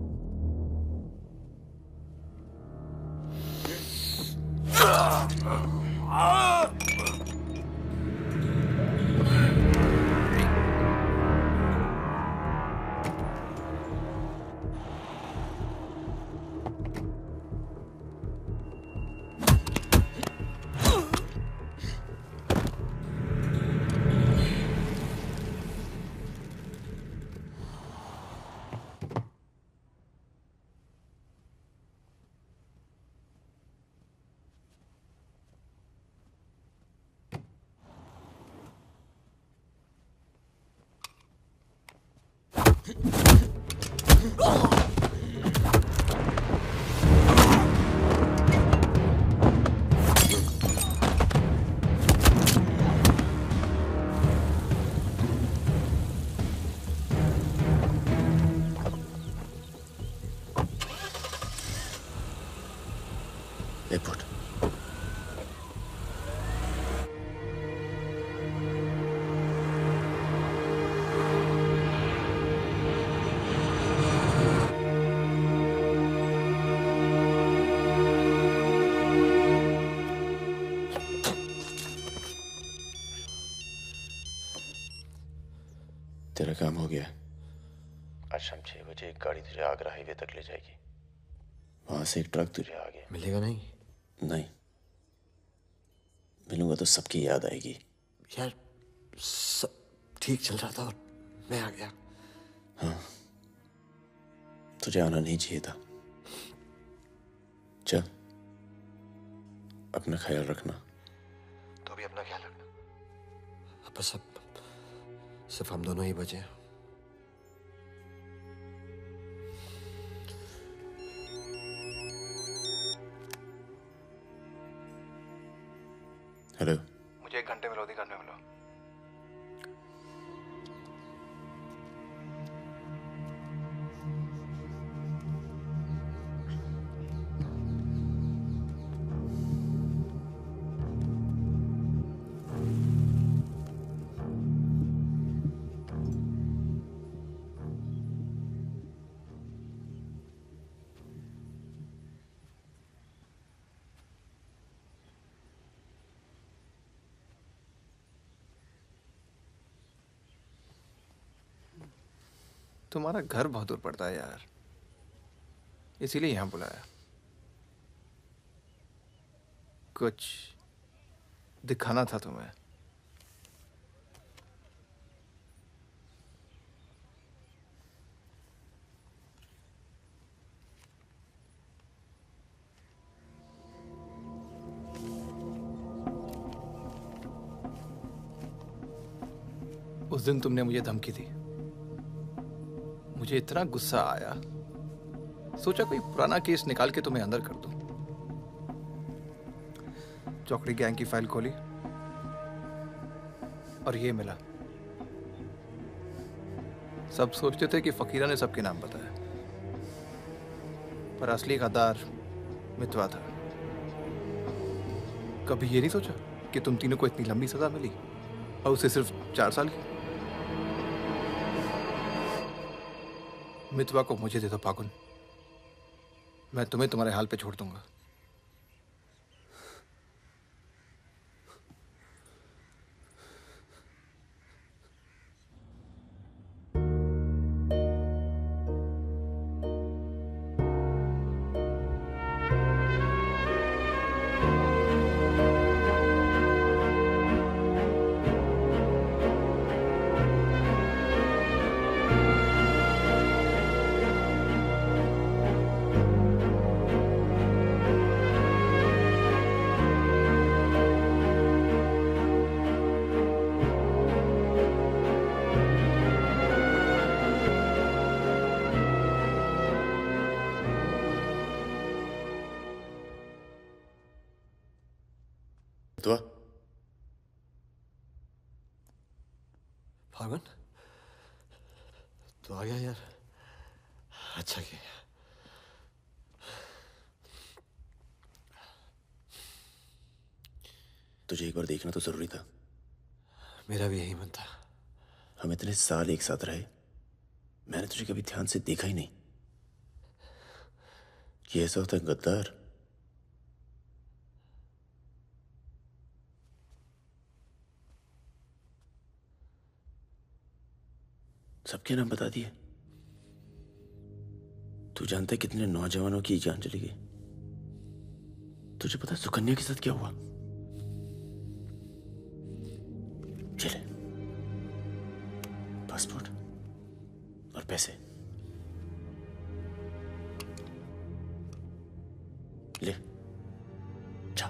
तेरा काम हो गया। आज शाम 6 बजे एक गाड़ी तुझे आगरा हाईवे तक ले जाएगी। वहां से एक ट्रक तुझे आगे मिलेगा नहीं? नहीं, मिलूंगा तो सबकी याद आएगी। यार सब ठीक चल रहा था और मैं आ गया। हाँ, तुझे आना नहीं चाहिए था। चल, अपना ख्याल रखना। तो भी अपना ख्याल रखना। बस अब सिर्फ हम दोनों ही बचे हैं। हेलो, मुझे 1 घंटे में लोधी घर में मिलो। तुम्हारा घर बहुत दूर पड़ता है यार, इसीलिए यहाँ बुलाया। कुछ दिखाना था तुम्हें। उस दिन तुमने मुझे धमकी दी, मुझे इतना गुस्सा आया, सोचा कोई पुराना केस निकाल के तुम्हें अंदर कर दूं। चौकड़ी गैंग की फाइल खोली और ये मिला। सब सोचते थे कि फकीरा ने सबके नाम बताया, पर असली गद्दार मितवा था। कभी ये नहीं सोचा कि तुम तीनों को इतनी लंबी सजा मिली और उसे सिर्फ 4 साल की। मितवा को मुझे दे दो फागुन, मैं तुम्हें तुम्हारे हाल पे छोड़ दूंगा। तो फागुन तो आ गया यार, अच्छा किया। तुझे एक बार देखना तो जरूरी था। मेरा भी यही मन था। हम इतने साल एक साथ रहे, मैंने तुझे कभी ध्यान से देखा ही नहीं। ये ऐसा होता है गद्दार। सबके नाम बता दिए। तू जानता है कितने नौजवानों की जान चली गई? तुझे पता है सुकन्या के साथ क्या हुआ? चले, पासपोर्ट और पैसे ले, जा।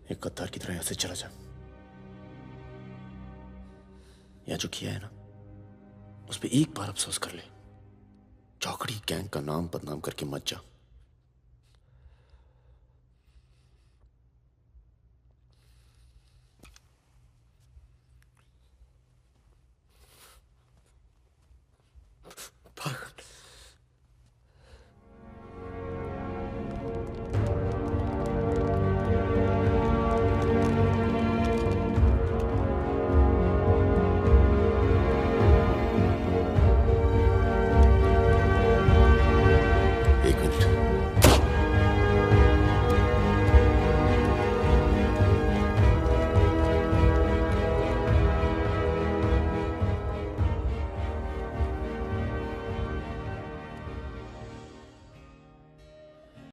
एक गद्दार की तरह यहां से चला जा। या जो किया है ना, उस पर एक बार अफसोस कर ले। चौकड़ी गैंग का नाम बदनाम करके मत जा।